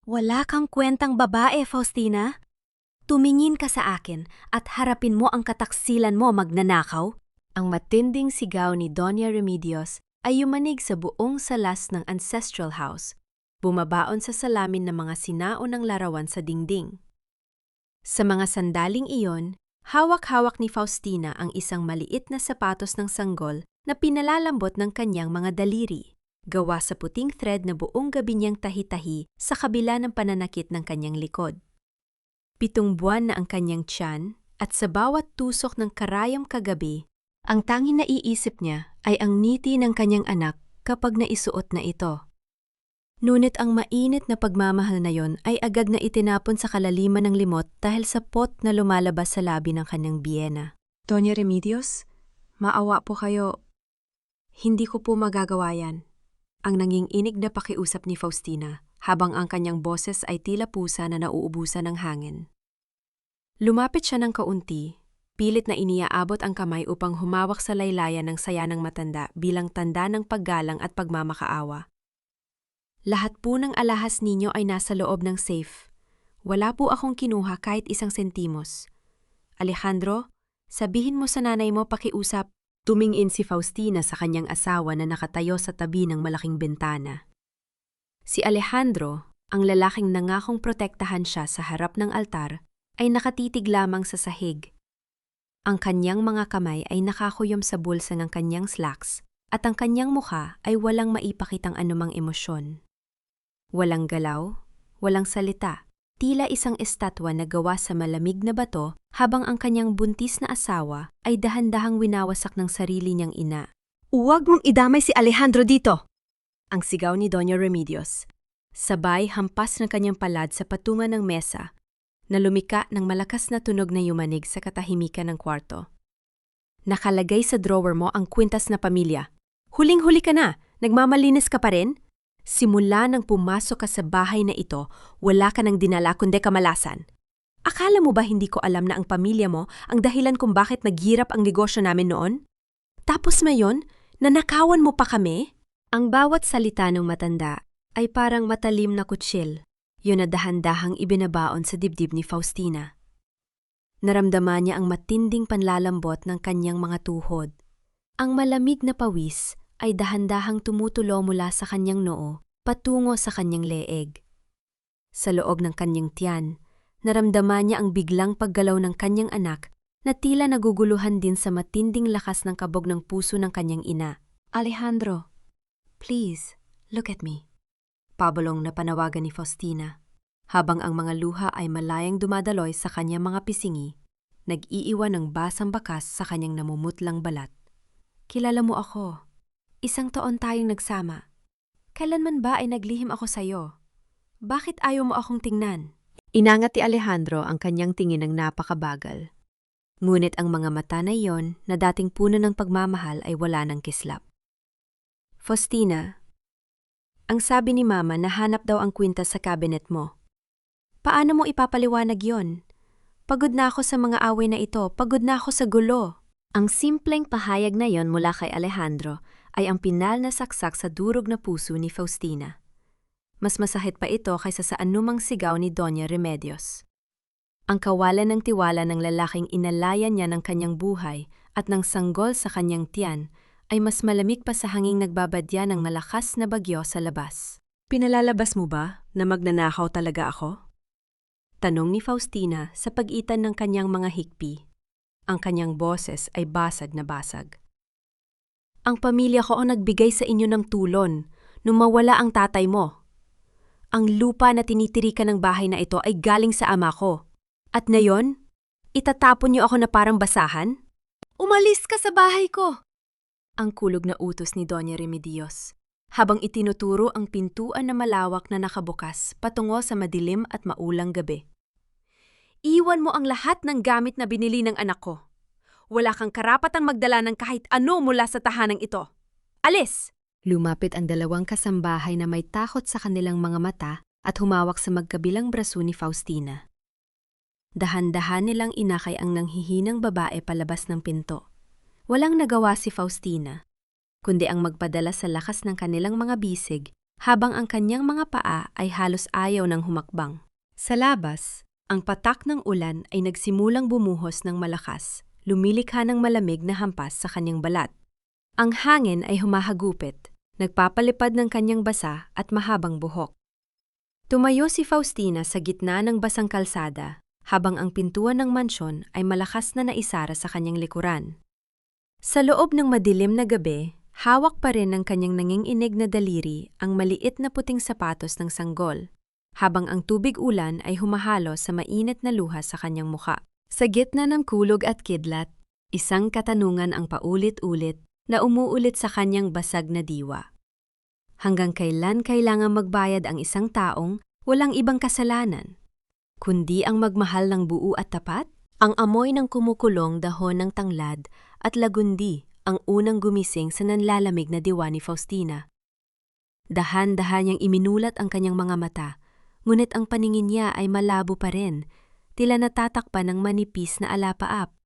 Wala kang kwentang babae, Faustina. Tumingin ka sa akin at harapin mo ang kataksilan mo, magnanakaw. Ang matinding sigaw ni Doña Remedios ay yumanig sa buong salas ng ancestral house, bumabaon sa salamin ng mga sinaunang larawan sa dingding. Sa mga sandaling iyon, hawak-hawak ni Faustina ang isang maliit na sapatos ng sanggol na pinalalambot ng kanyang mga daliri, gawa sa puting thread na buong gabi niyang tahi-tahi sa kabila ng pananakit ng kanyang likod. 7 buwan na ang kanyang tiyan at sa bawat tusok ng karayom kagabi, ang tanging naiisip niya ay ang ngiti ng kanyang anak kapag naisuot na ito. Ngunit ang mainit na pagmamahal na yon ay agad na itinapon sa kalaliman ng limot dahil sa pot na lumalabas sa labi ng kanyang biyena. Doña Remedios, maawa po kayo. Hindi ko po magagawa yan. Ang nanginginig na pakiusap ni Faustina habang ang kanyang boses ay tila pusa na nauubusan ng hangin. Lumapit siya ng kaunti, pilit na iniaabot ang kamay upang humawak sa laylayan ng saya ng matanda bilang tanda ng paggalang at pagmamakaawa. Lahat po ng alahas ninyo ay nasa loob ng safe. Wala po akong kinuha kahit 1 sentimos. Alejandro, sabihin mo sa nanay mo pakiusap. Tumingin si Faustina sa kanyang asawa na nakatayo sa tabi ng malaking bintana. Si Alejandro, ang lalaking nangakong protektahan siya sa harap ng altar, ay nakatitig lamang sa sahig. Ang kanyang mga kamay ay nakakuyom sa bulsa ng kanyang slacks at ang kanyang mukha ay walang maipakitang anumang emosyon. Walang galaw, walang salita, tila isang estatwa na gawa sa malamig na bato habang ang kanyang buntis na asawa ay dahan-dahang winawasak ng sarili niyang ina. "Huwag mong idamay si Alejandro dito!" Ang sigaw ni Doña Remedios. Sabay hampas ng kanyang palad sa patungan ng mesa na lumika ng malakas na tunog na yumanig sa katahimikan ng kwarto. "Nakalagay sa drawer mo ang kwintas na pamilya. Huling-huli ka na! Nagmamalinis ka pa rin? Simula nang pumasok ka sa bahay na ito, wala ka nang dinala kundi kamalasan. Akala mo ba hindi ko alam na ang pamilya mo ang dahilan kung bakit naghirap ang negosyo namin noon? Tapos ngayon, nanakawan mo pa kami?" Ang bawat salita ng matanda ay parang matalim na kutsil, yun na dahan-dahang ibinabaon sa dibdib ni Faustina. Naramdaman niya ang matinding panlalambot ng kanyang mga tuhod. Ang malamig na pawis ay dahan-dahang tumutulo mula sa kanyang noo patungo sa kanyang leeg. Sa loob ng kanyang tiyan, naramdaman niya ang biglang paggalaw ng kanyang anak na tila naguguluhan din sa matinding lakas ng kabog ng puso ng kanyang ina. "Alejandro, please, look at me." Pabulong na panawagan ni Faustina, habang ang mga luha ay malayang dumadaloy sa kanyang mga pisingi, nag-iiwan ng basang bakas sa kanyang namumutlang balat. "Kilala mo ako. 1 taon tayong nagsama. Kailanman ba ay naglihim ako sa'yo? Bakit ayaw mo akong tingnan?" Inangat ni Alejandro ang kanyang tingin ng napakabagal. Ngunit ang mga mata na iyon na dating puno ng pagmamahal ay wala ng kislap. "Faustina, ang sabi ni Mama na hanap daw ang kwintas sa cabinet mo. Paano mo ipapaliwanag yon? Pagod na ako sa mga away na ito, pagod na ako sa gulo." Ang simpleng pahayag na yon mula kay Alejandro ay ang pinal na saksak sa durog na puso ni Faustina. Mas masahit pa ito kaysa sa anumang sigaw ni Doña Remedios. Ang kawalan ng tiwala ng lalaking inalayan niya ng kanyang buhay at ng sanggol sa kanyang tiyan ay mas malamig pa sa hanging nagbabadya ng malakas na bagyo sa labas. "Pinalalabas mo ba na magnanakaw talaga ako?" Tanong ni Faustina sa pagitan ng kanyang mga hikpi. Ang kanyang boses ay basag na basag. "Ang pamilya ko ang nagbigay sa inyo ng tulon nung mawala ang tatay mo. Ang lupa na tinitirikan ng bahay na ito ay galing sa ama ko. At ngayon, itatapon niyo ako na parang basahan? Umalis ka sa bahay ko!" Ang kulog na utos ni Doña Remedios, habang itinuturo ang pintuan na malawak na nakabukas patungo sa madilim at maulang gabi. "Iwan mo ang lahat ng gamit na binili ng anak ko. Wala kang karapatang magdala ng kahit ano mula sa tahanang ito. Alis!" Lumapit ang 2 kasambahay na may takot sa kanilang mga mata at humawak sa magkabilang braso ni Faustina. Dahan-dahan nilang inakay ang nanghihinang babae palabas ng pinto. Walang nagawa si Faustina, kundi ang magpadala sa lakas ng kanilang mga bisig habang ang kanyang mga paa ay halos ayaw ng humakbang. Sa labas, ang patak ng ulan ay nagsimulang bumuhos ng malakas, lumilikha ng malamig na hampas sa kanyang balat. Ang hangin ay humahagupit, nagpapalipad ng kanyang basa at mahabang buhok. Tumayo si Faustina sa gitna ng basang kalsada, habang ang pintuan ng mansyon ay malakas na naisara sa kanyang likuran. Sa loob ng madilim na gabi, hawak pa rin ng kanyang nanginginig na daliri ang maliit na puting sapatos ng sanggol, habang ang tubig ulan ay humahalo sa mainit na luha sa kanyang muka. Sa gitna ng kulog at kidlat, isang katanungan ang paulit-ulit na umuulit sa kanyang basag na diwa. Hanggang kailan kailangang magbayad ang isang taong walang ibang kasalanan, kundi ang magmahal ng buo at tapat? Ang amoy ng kumukulong dahon ng tanglad at lagundi ang unang gumising sa nanlalamig na diwa ni Faustina. Dahan-dahan niyang iminulat ang kanyang mga mata, ngunit ang paningin niya ay malabo pa rin, tila natatakpan ng manipis na alapaap.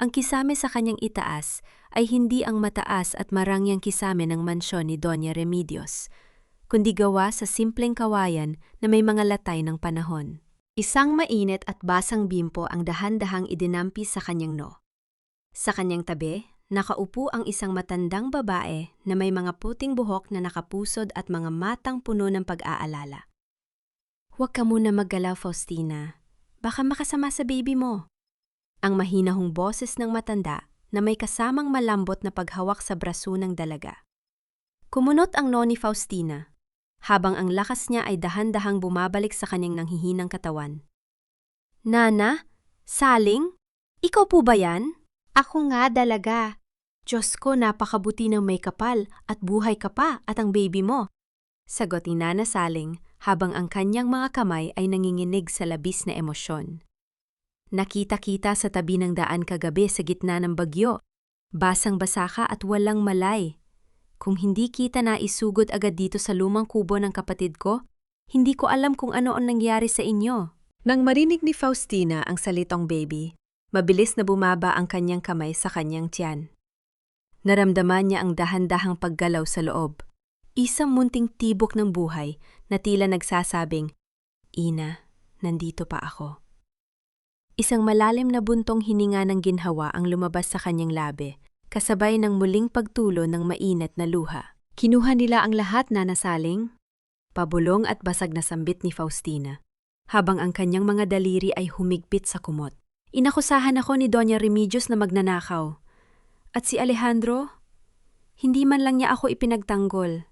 Ang kisame sa kanyang itaas ay hindi ang mataas at marangyang kisame ng mansyon ni Doña Remedios, kundi gawa sa simpleng kawayan na may mga latay ng panahon. Isang mainit at basang bimpo ang dahan-dahang idinampi sa kanyang no. Sa kanyang tabi, nakaupo ang isang matandang babae na may mga puting buhok na nakapusod at mga matang puno ng pag-aalala. "Huwag ka muna maggalaw, Faustina. Baka makasama sa baby mo." Ang mahinahong boses ng matanda na may kasamang malambot na paghawak sa braso ng dalaga. Kumunot ang no ni Faustina, habang ang lakas niya ay dahan-dahang bumabalik sa kanyang nanghihinang katawan. "Nana? Saling? Ikaw po ba yan?" "Ako nga, dalaga. Diyos ko, napakabuti ng may kapal at buhay ka pa at ang baby mo," sagot ni Nana Saling habang ang kanyang mga kamay ay nanginginig sa labis na emosyon. Nakita-kita sa tabi ng daan kagabi sa gitna ng bagyo. Basang-basa ka at walang malay. Kung hindi kita na isugod agad dito sa lumang kubo ng kapatid ko, hindi ko alam kung ano ang nangyari sa inyo. Nang marinig ni Faustina ang salitong baby, mabilis na bumaba ang kanyang kamay sa kanyang tiyan. Naramdaman niya ang dahan-dahang paggalaw sa loob. Isang munting tibok ng buhay na tila nagsasabing, "Ina, nandito pa ako." Isang malalim na buntong hininga ng ginhawa ang lumabas sa kanyang labi, kasabay ng muling pagtulo ng mainit na luha. Kinuha nila ang lahat, Nana Saling. Pabulong at basag na sambit ni Faustina, habang ang kanyang mga daliri ay humigpit sa kumot. "Inakusahan ako ni Doña Remedios na magnanakaw. At si Alejandro, hindi man lang niya ako ipinagtanggol.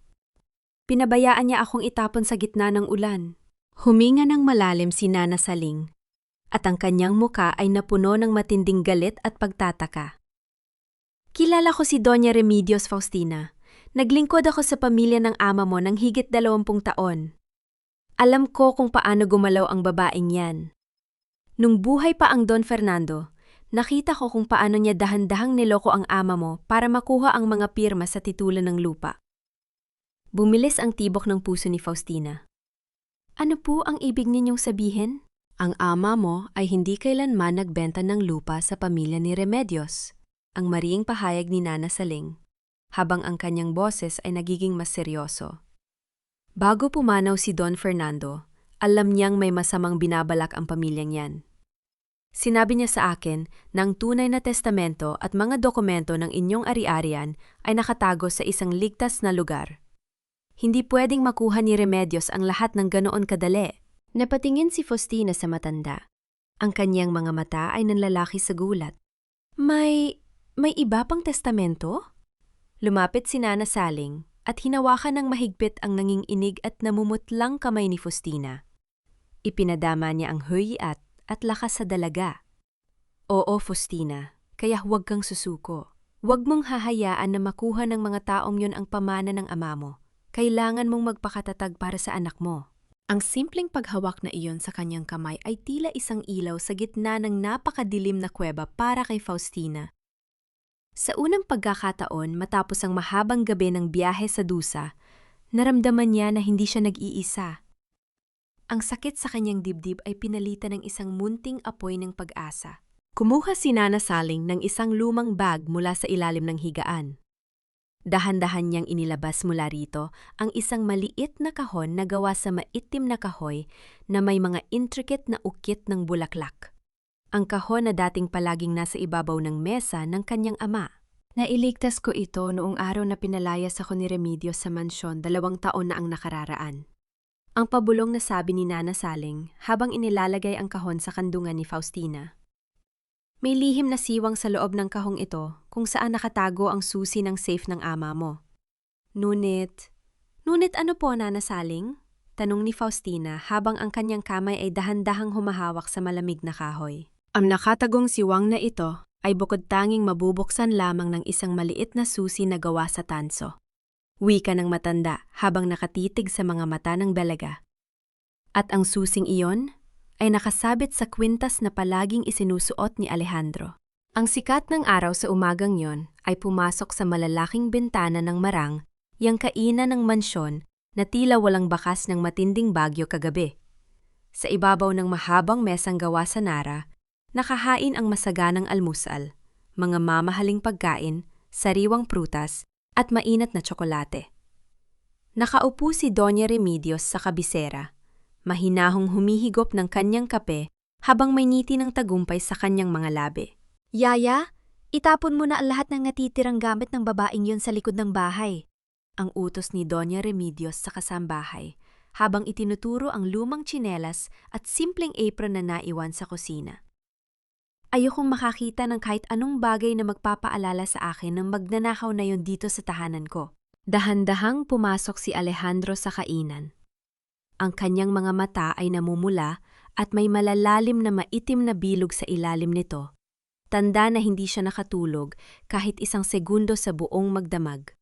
Pinabayaan niya akong itapon sa gitna ng ulan." Huminga ng malalim si Nana Saling, at ang kanyang muka ay napuno ng matinding galit at pagtataka. "Kilala ko si Doña Remedios, Faustina. Naglingkod ako sa pamilya ng ama mo ng higit 20 taon. Alam ko kung paano gumalaw ang babaeng yan. Nung buhay pa ang Don Fernando, nakita ko kung paano niya dahan-dahang niloko ang ama mo para makuha ang mga pirma sa titulo ng lupa." Bumilis ang tibok ng puso ni Faustina. "Ano po ang ibig ninyong sabihin?" "Ang ama mo ay hindi kailanman nagbenta ng lupa sa pamilya ni Remedios," ang mariing pahayag ni Nana Saling, habang ang kanyang boses ay nagiging mas seryoso. Bago pumanaw si Don Fernando, alam niyang may masamang binabalak ang pamilyang yan. "Sinabi niya sa akin na ang tunay na testamento at mga dokumento ng inyong ari-arian ay nakatago sa isang ligtas na lugar. Hindi pwedeng makuha ni Remedios ang lahat ng ganoon kadali." Napatingin si Faustina sa matanda. Ang kanyang mga mata ay nanlalaki sa gulat. May iba pang testamento?" Lumapit si Nana Saling at hinawakan ng mahigpit ang nanginginig at namumutlang kamay ni Faustina. Ipinadama niya ang huyiat at lakas sa dalaga. "Oo, Faustina, kaya huwag kang susuko. Huwag mong hahayaan na makuha ng mga taong yon ang pamana ng ama mo. Kailangan mong magpakatatag para sa anak mo." Ang simpleng paghawak na iyon sa kanyang kamay ay tila isang ilaw sa gitna ng napakadilim na kuweba para kay Faustina. Sa unang pagkakataon matapos ang mahabang gabi ng biyahe sa dusa, naramdaman niya na hindi siya nag-iisa. Ang sakit sa kanyang dibdib ay pinalitan ng isang munting apoy ng pag-asa. Kumuha si Nana Saling ng isang lumang bag mula sa ilalim ng higaan. Dahan-dahan niyang inilabas mula rito ang isang maliit na kahon na gawa sa maitim na kahoy na may mga intricate na ukit ng bulaklak. Ang kahon na dating palaging nasa ibabaw ng mesa ng kanyang ama. Nailigtas ko ito noong araw na pinalayas ako ni Remedios sa mansyon 2 taon na ang nakararaan. Ang pabulong na sabi ni Nana Saling habang inilalagay ang kahon sa kandungan ni Faustina. May lihim na siwang sa loob ng kahong ito kung saan nakatago ang susi ng safe ng ama mo. Ngunit ano po, Nana Saling? Tanong ni Faustina habang ang kanyang kamay ay dahan-dahang humahawak sa malamig na kahoy. Ang nakatagong siwang na ito ay bukod tanging mabubuksan lamang ng isang maliit na susi na gawa sa tanso. Wika ng matanda habang nakatitig sa mga mata ng dalaga. At ang susing iyon ay nakasabit sa kwintas na palaging isinusuot ni Alejandro. Ang sikat ng araw sa umagang yon ay pumasok sa malalaking bintana ng marang, yang kainan ng mansyon na tila walang bakas ng matinding bagyo kagabi. Sa ibabaw ng mahabang mesang gawa sa nara, nakahain ang masaganang almusal, mga mamahaling pagkain, sariwang prutas, at mainat na tsokolate. Nakaupo si Doña Remedios sa kabisera, mahinahong humihigop ng kanyang kape habang may ngiti ng tagumpay sa kanyang mga labi. Yaya, itapon mo na ang lahat ng natitirang gamit ng babaeng yon sa likod ng bahay. Ang utos ni Doña Remedios sa kasambahay habang itinuturo ang lumang tsinelas at simpleng apron na naiwan sa kusina. Ayokong makakita ng kahit anong bagay na magpapaalala sa akin ng magnanakaw na yon dito sa tahanan ko. Dahan-dahang pumasok si Alejandro sa kainan. Ang kanyang mga mata ay namumula at may malalalim na maitim na bilog sa ilalim nito. Tanda na hindi siya nakatulog kahit isang segundo sa buong magdamag.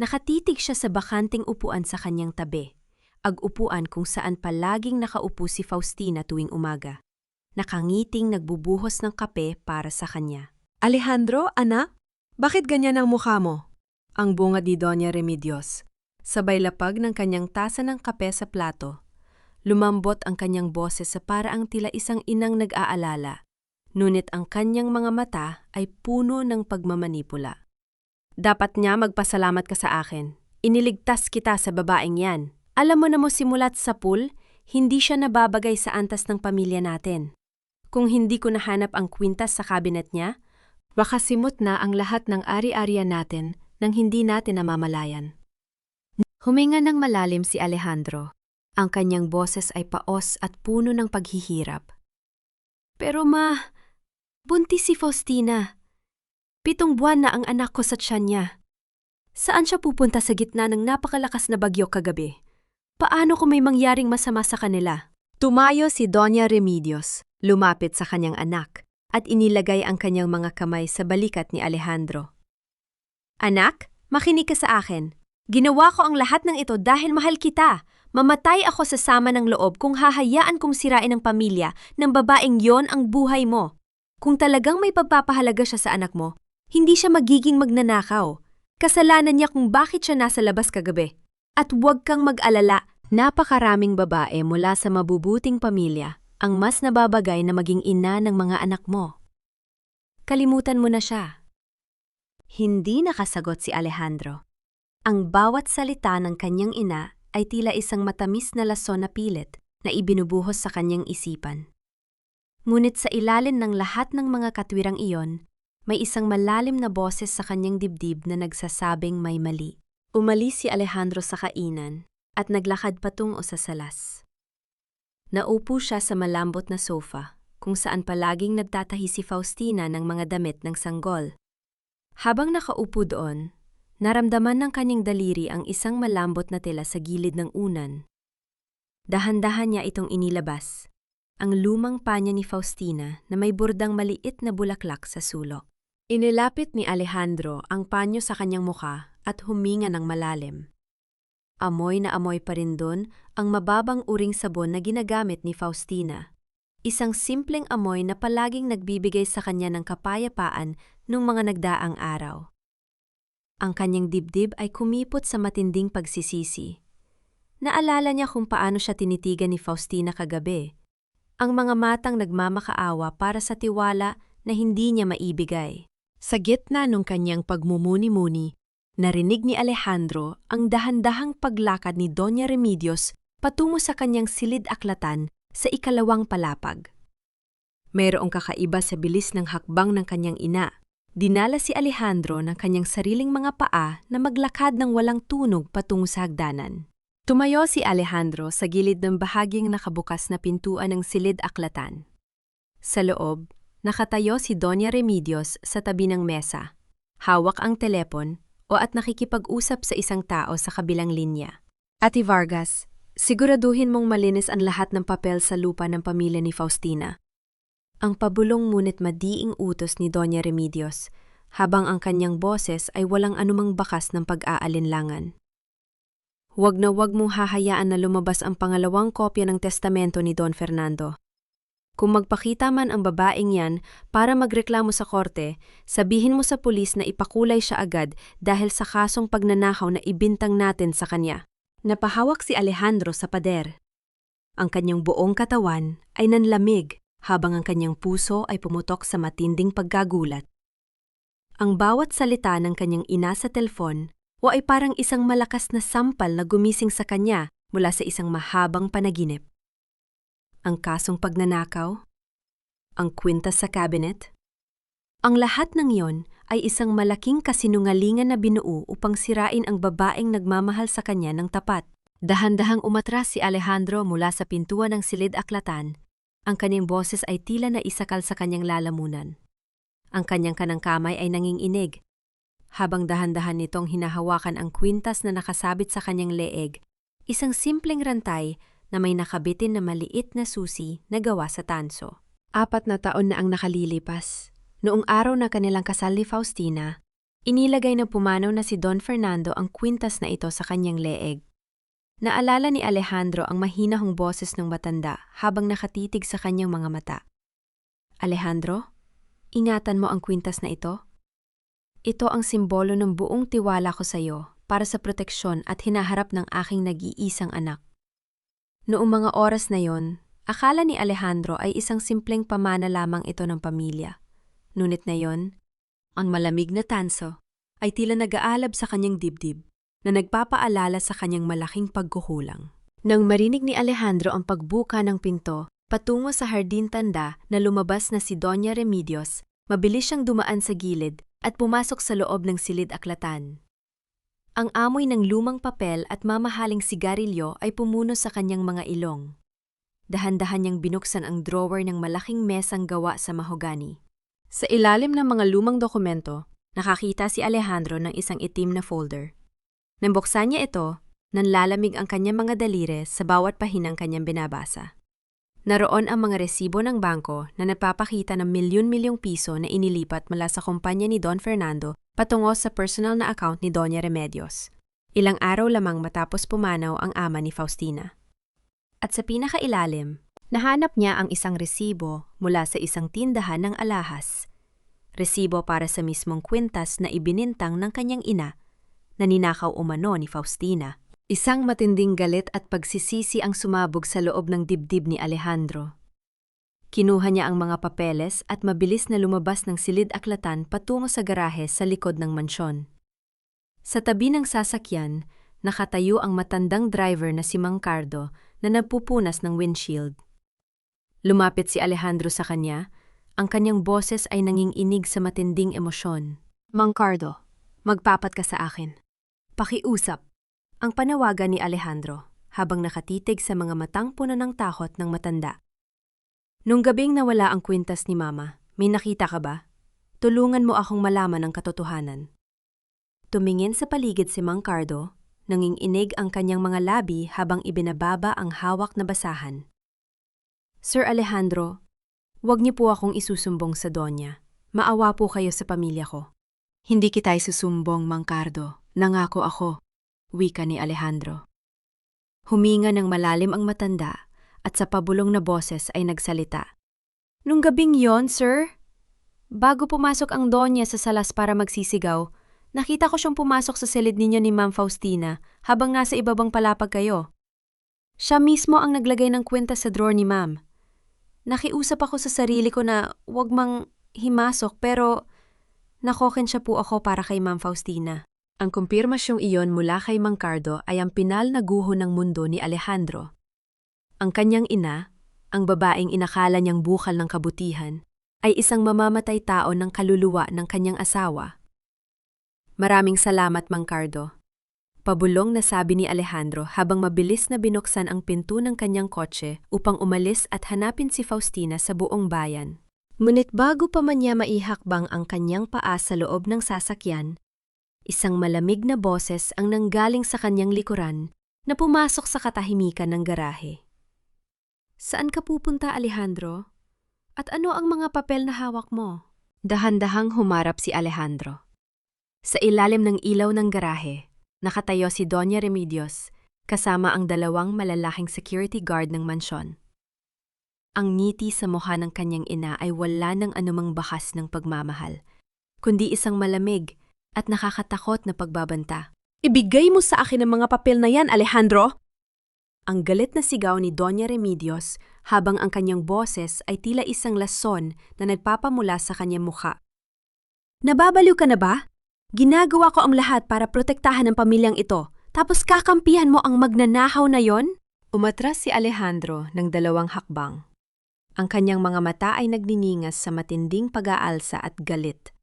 Nakatitig siya sa bakanting upuan sa kanyang tabi, ag-upuan kung saan palaging nakaupo si Faustina tuwing umaga. Nakangiting nagbubuhos ng kape para sa kanya. Alejandro, anak, bakit ganyan ang mukha mo? Ang bungad ni Doña Remedios. Sabay lapag ng kanyang tasa ng kape sa plato. Lumambot ang kanyang boses sa paraang tila isang inang nag-aalala. Ngunit ang kanyang mga mata ay puno ng pagmamanipula. Dapat niya magpasalamat ka sa akin. Iniligtas kita sa babaeng yan. Alam mo na mo simulat sa pool, hindi siya nababagay sa antas ng pamilya natin. Kung hindi ko nahanap ang kwintas sa kabinet niya, baka simot na ang lahat ng ari-arian natin nang hindi natin namamalayan. Huminga ng malalim si Alejandro. Ang kanyang boses ay paos at puno ng paghihirap. Pero ma, buntis si Faustina. 7 buwan na ang anak ko sa tiyan niya. Saan siya pupunta sa gitna ng napakalakas na bagyo kagabi? Paano kung may mangyaring masama sa kanila? Tumayo si Doña Remedios, lumapit sa kanyang anak, at inilagay ang kanyang mga kamay sa balikat ni Alejandro. Anak, makinig ka sa akin. Ginawa ko ang lahat ng ito dahil mahal kita. Mamatay ako sa sama ng loob kung hahayaan kong sirain ang pamilya ng babaeng yon ang buhay mo. Kung talagang may pagpapahalaga siya sa anak mo, hindi siya magiging magnanakaw. Kasalanan niya kung bakit siya nasa labas kagabi. At huwag kang mag-alala, napakaraming babae mula sa mabubuting pamilya ang mas nababagay na maging ina ng mga anak mo. Kalimutan mo na siya. Hindi nakasagot si Alejandro. Ang bawat salita ng kanyang ina ay tila isang matamis na lason na pilit na ibinubuhos sa kanyang isipan. Ngunit sa ilalim ng lahat ng mga katwirang iyon, may isang malalim na boses sa kanyang dibdib na nagsasabing may mali. Umalis si Alejandro sa kainan at naglakad patungo sa salas. Naupo siya sa malambot na sofa kung saan palaging nagtatahi si Faustina ng mga damit ng sanggol. Habang nakaupo doon, naramdaman ng kanyang daliri ang isang malambot na tela sa gilid ng unan. Dahan-dahan niya itong inilabas, ang lumang panya ni Faustina na may burdang maliit na bulaklak sa sulok. Inilapit ni Alejandro ang panyo sa kanyang mukha at huminga ng malalim. Amoy na amoy pa rin doon ang mababang uring sabon na ginagamit ni Faustina. Isang simpleng amoy na palaging nagbibigay sa kanya ng kapayapaan nung mga nagdaang araw. Ang kanyang dibdib ay kumipot sa matinding pagsisisi. Naalala niya kung paano siya tinitigan ni Faustina kagabi. Ang mga matang nagmamakaawa para sa tiwala na hindi niya maibigay. Sa gitna nung kanyang pagmumuni-muni, Narinig ni Alejandro ang dahan-dahang paglakad ni Doña Remedios patungo sa kanyang silid-aklatan sa ikalawang palapag. Mayroong kakaiba sa bilis ng hakbang ng kanyang ina. Dinala si Alejandro ng kanyang sariling mga paa na maglakad ng walang tunog patungo sa hagdanan. Tumayo si Alejandro sa gilid ng bahaging nakabukas na pintuan ng silid-aklatan. Sa loob, nakatayo si Doña Remedios sa tabi ng mesa. Hawak ang telepon at nakikipag-usap sa isang tao sa kabilang linya. Ate Vargas, siguraduhin mong malinis ang lahat ng papel sa lupa ng pamilya ni Faustina. Ang pabulong ngunit madiing utos ni Doña Remedios, habang ang kanyang boses ay walang anumang bakas ng pag-aalinlangan. Huwag na huwag mong hahayaan na lumabas ang pangalawang kopya ng testamento ni Don Fernando. Kung magpakita man ang babaeng yan para magreklamo sa korte, sabihin mo sa pulis na ipakulay siya agad dahil sa kasong pagnanakaw na ibintang natin sa kanya. Napahawak si Alejandro sa pader. Ang kanyang buong katawan ay nanlamig habang ang kanyang puso ay pumutok sa matinding pagkagulat. Ang bawat salita ng kanyang ina sa telefon ay parang isang malakas na sampal na gumising sa kanya mula sa isang mahabang panaginip. Ang kasong pagnanakaw, ang kwintas sa cabinet. Ang lahat ng iyon ay isang malaking kasinungalingan na binuo upang sirain ang babaeng nagmamahal sa kanya ng tapat. Dahan-dahang umatras si Alejandro mula sa pintuan ng silid-aklatan. Ang kanyang boses ay tila na isakal sa kanyang lalamunan. Ang kanyang kanang kamay ay nanginginig. Habang dahan-dahan nitong hinahawakan ang kwintas na nakasabit sa kanyang leeg, isang simpleng rantay na may nakabitin na maliit na susi na gawa sa tanso. 4 na taon na ang nakalilipas. Noong araw na kanilang kasal ni Faustina, inilagay na pumanaw na si Don Fernando ang kwintas na ito sa kanyang leeg. Naalala ni Alejandro ang mahinahong boses ng matanda habang nakatitig sa kanyang mga mata. Alejandro, ingatan mo ang kwintas na ito. Ito ang simbolo ng buong tiwala ko sa iyo para sa proteksyon at hinaharap ng aking nag-iisang anak. Noong mga oras na yon, akala ni Alejandro ay isang simpleng pamana lamang ito ng pamilya. Ngunit na yon, ang malamig na tanso ay tila nag-aalab sa kanyang dibdib na nagpapaalala sa kanyang malaking pagkukulang. Nang marinig ni Alejandro ang pagbuka ng pinto patungo sa hardin tanda na lumabas na si Doña Remedios, mabilis siyang dumaan sa gilid at pumasok sa loob ng silid-aklatan. Ang amoy ng lumang papel at mamahaling sigarilyo ay pumuno sa kanyang mga ilong. Dahan-dahan niyang binuksan ang drawer ng malaking mesang gawa sa mahogani. Sa ilalim ng mga lumang dokumento, nakakita si Alejandro ng isang itim na folder. Nang buksan niya ito, nanlalamig ang kanyang mga daliri sa bawat pahinang kanyang binabasa. Naroon ang mga resibo ng bangko na nagpapakita ng milyon-milyong piso na inilipat mula sa kumpanya ni Don Fernando patungo sa personal na account ni Doña Remedios. Ilang araw lamang matapos pumanaw ang ama ni Faustina. At sa pinakailalim, nahanap niya ang isang resibo mula sa isang tindahan ng alahas. Resibo para sa mismong kwintas na ibinintang ng kanyang ina na ninakaw umano ni Faustina. Isang matinding galit at pagsisisi ang sumabog sa loob ng dibdib ni Alejandro. Kinuha niya ang mga papeles at mabilis na lumabas ng silid-aklatan patungo sa garahe sa likod ng mansyon. Sa tabi ng sasakyan, nakatayo ang matandang driver na si Mang Cardo na nagpupunas ng windshield. Lumapit si Alejandro sa kanya, ang kanyang boses ay nanginginig sa matinding emosyon. Mang Cardo, magpapat ka sa akin. Pakiusap. Ang panawagan ni Alejandro habang nakatitig sa mga matang puno ng takot ng matanda. Nung gabing nawala ang kwintas ni Mama, may nakita ka ba? Tulungan mo akong malaman ang katotohanan. Tumingin sa paligid si Mang Cardo, nanginginig ang kanyang mga labi habang ibinababa ang hawak na basahan. Sir Alejandro, huwag niyo po akong isusumbong sa Donya. Maawa po kayo sa pamilya ko. Hindi kita isusumbong, Mang Cardo. Nangako ako. Wika ni Alejandro. Huminga ng malalim ang matanda at sa pabulong na boses ay nagsalita. Nung gabing yon, sir, bago pumasok ang Donya sa salas para magsisigaw, nakita ko siyang pumasok sa silid ninyo ni Ma'am Faustina habang nasa ibabang palapag kayo. Siya mismo ang naglagay ng kwintas sa drawer ni Ma'am. Nakiusap ako sa sarili ko na wag mang himasok pero nakoken siya po ako para kay Ma'am Faustina. Ang kumpirmasyong iyon mula kay Mang Cardo ay ang pinal na guho ng mundo ni Alejandro. Ang kanyang ina, ang babaeng inakala niyang bukal ng kabutihan, ay isang mamamatay tao ng kaluluwa ng kanyang asawa. Maraming salamat, Mang Cardo. Pabulong na sabi ni Alejandro habang mabilis na binuksan ang pinto ng kanyang kotse upang umalis at hanapin si Faustina sa buong bayan. Ngunit bago pa man niya maihakbang ang kanyang paa sa loob ng sasakyan, isang malamig na boses ang nanggaling sa kanyang likuran na pumasok sa katahimikan ng garahe. Saan ka pupunta, Alejandro? At ano ang mga papel na hawak mo? Dahan-dahang humarap si Alejandro. Sa ilalim ng ilaw ng garahe, nakatayo si Doña Remedios kasama ang dalawang malalaking security guard ng mansyon. Ang ngiti sa mukha ng kanyang ina ay wala ng anumang bakas ng pagmamahal, kundi isang malamig at nakakatakot na pagbabanta. Ibigay mo sa akin ang mga papel na yan, Alejandro! Ang galit na sigaw ni Doña Remedios habang ang kanyang boses ay tila isang lason na nagpapamula sa kanyang mukha. Nababaliw ka na ba? Ginagawa ko ang lahat para protektahan ang pamilyang ito, tapos kakampihan mo ang magnanakaw na yon? Umatras si Alejandro ng 2 hakbang. Ang kanyang mga mata ay nagniningas sa matinding pag-aalsa at galit.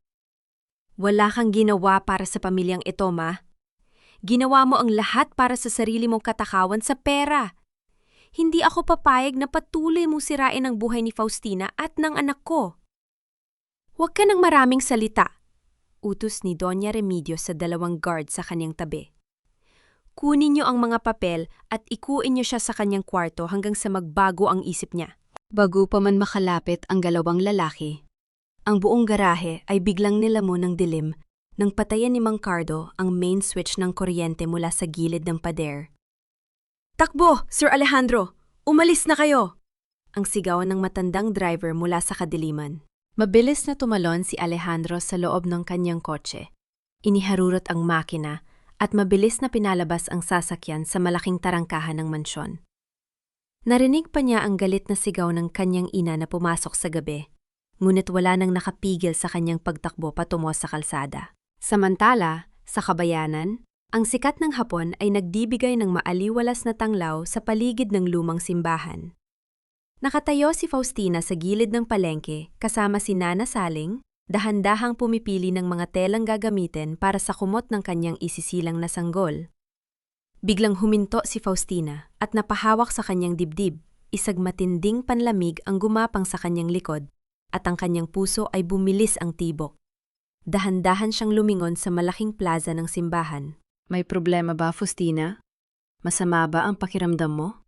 Wala kang ginawa para sa pamilyang ito, Ma. Ginawa mo ang lahat para sa sarili mong katakawan sa pera. Hindi ako papayag na patuloy mong sirain ang buhay ni Faustina at ng anak ko. Huwag ka ng maraming salita, utos ni Doña Remedios sa 2 guard sa kanyang tabi. Kunin niyo ang mga papel at ikuin niyo siya sa kanyang kwarto hanggang sa magbago ang isip niya. Bago pa man makalapit ang 2 lalaki, ang buong garahe ay biglang nilamon ng dilim nang patayan ni Mang Cardo ang main switch ng kuryente mula sa gilid ng pader. Takbo, Sir Alejandro! Umalis na kayo! Ang sigaw ng matandang driver mula sa kadiliman. Mabilis na tumalon si Alejandro sa loob ng kanyang kotse. Iniharurot ang makina at mabilis na pinalabas ang sasakyan sa malaking tarangkahan ng mansyon. Narinig pa niya ang galit na sigaw ng kanyang ina na pumasok sa gabi, ngunit wala nang nakapigil sa kanyang pagtakbo patungo sa kalsada. Samantala, sa kabayanan, ang sikat ng hapon ay nagdibigay ng maaliwalas na tanglaw sa paligid ng lumang simbahan. Nakatayo si Faustina sa gilid ng palengke kasama si Nana Saling, dahan-dahang pumipili ng mga telang gagamitin para sa kumot ng kanyang isisilang na sanggol. Biglang huminto si Faustina at napahawak sa kanyang dibdib, isang matinding panlamig ang gumapang sa kanyang likod at ang kanyang puso ay bumilis ang tibok. Dahan-dahan siyang lumingon sa malaking plaza ng simbahan. May problema ba, Faustina? Masama ba ang pakiramdam mo?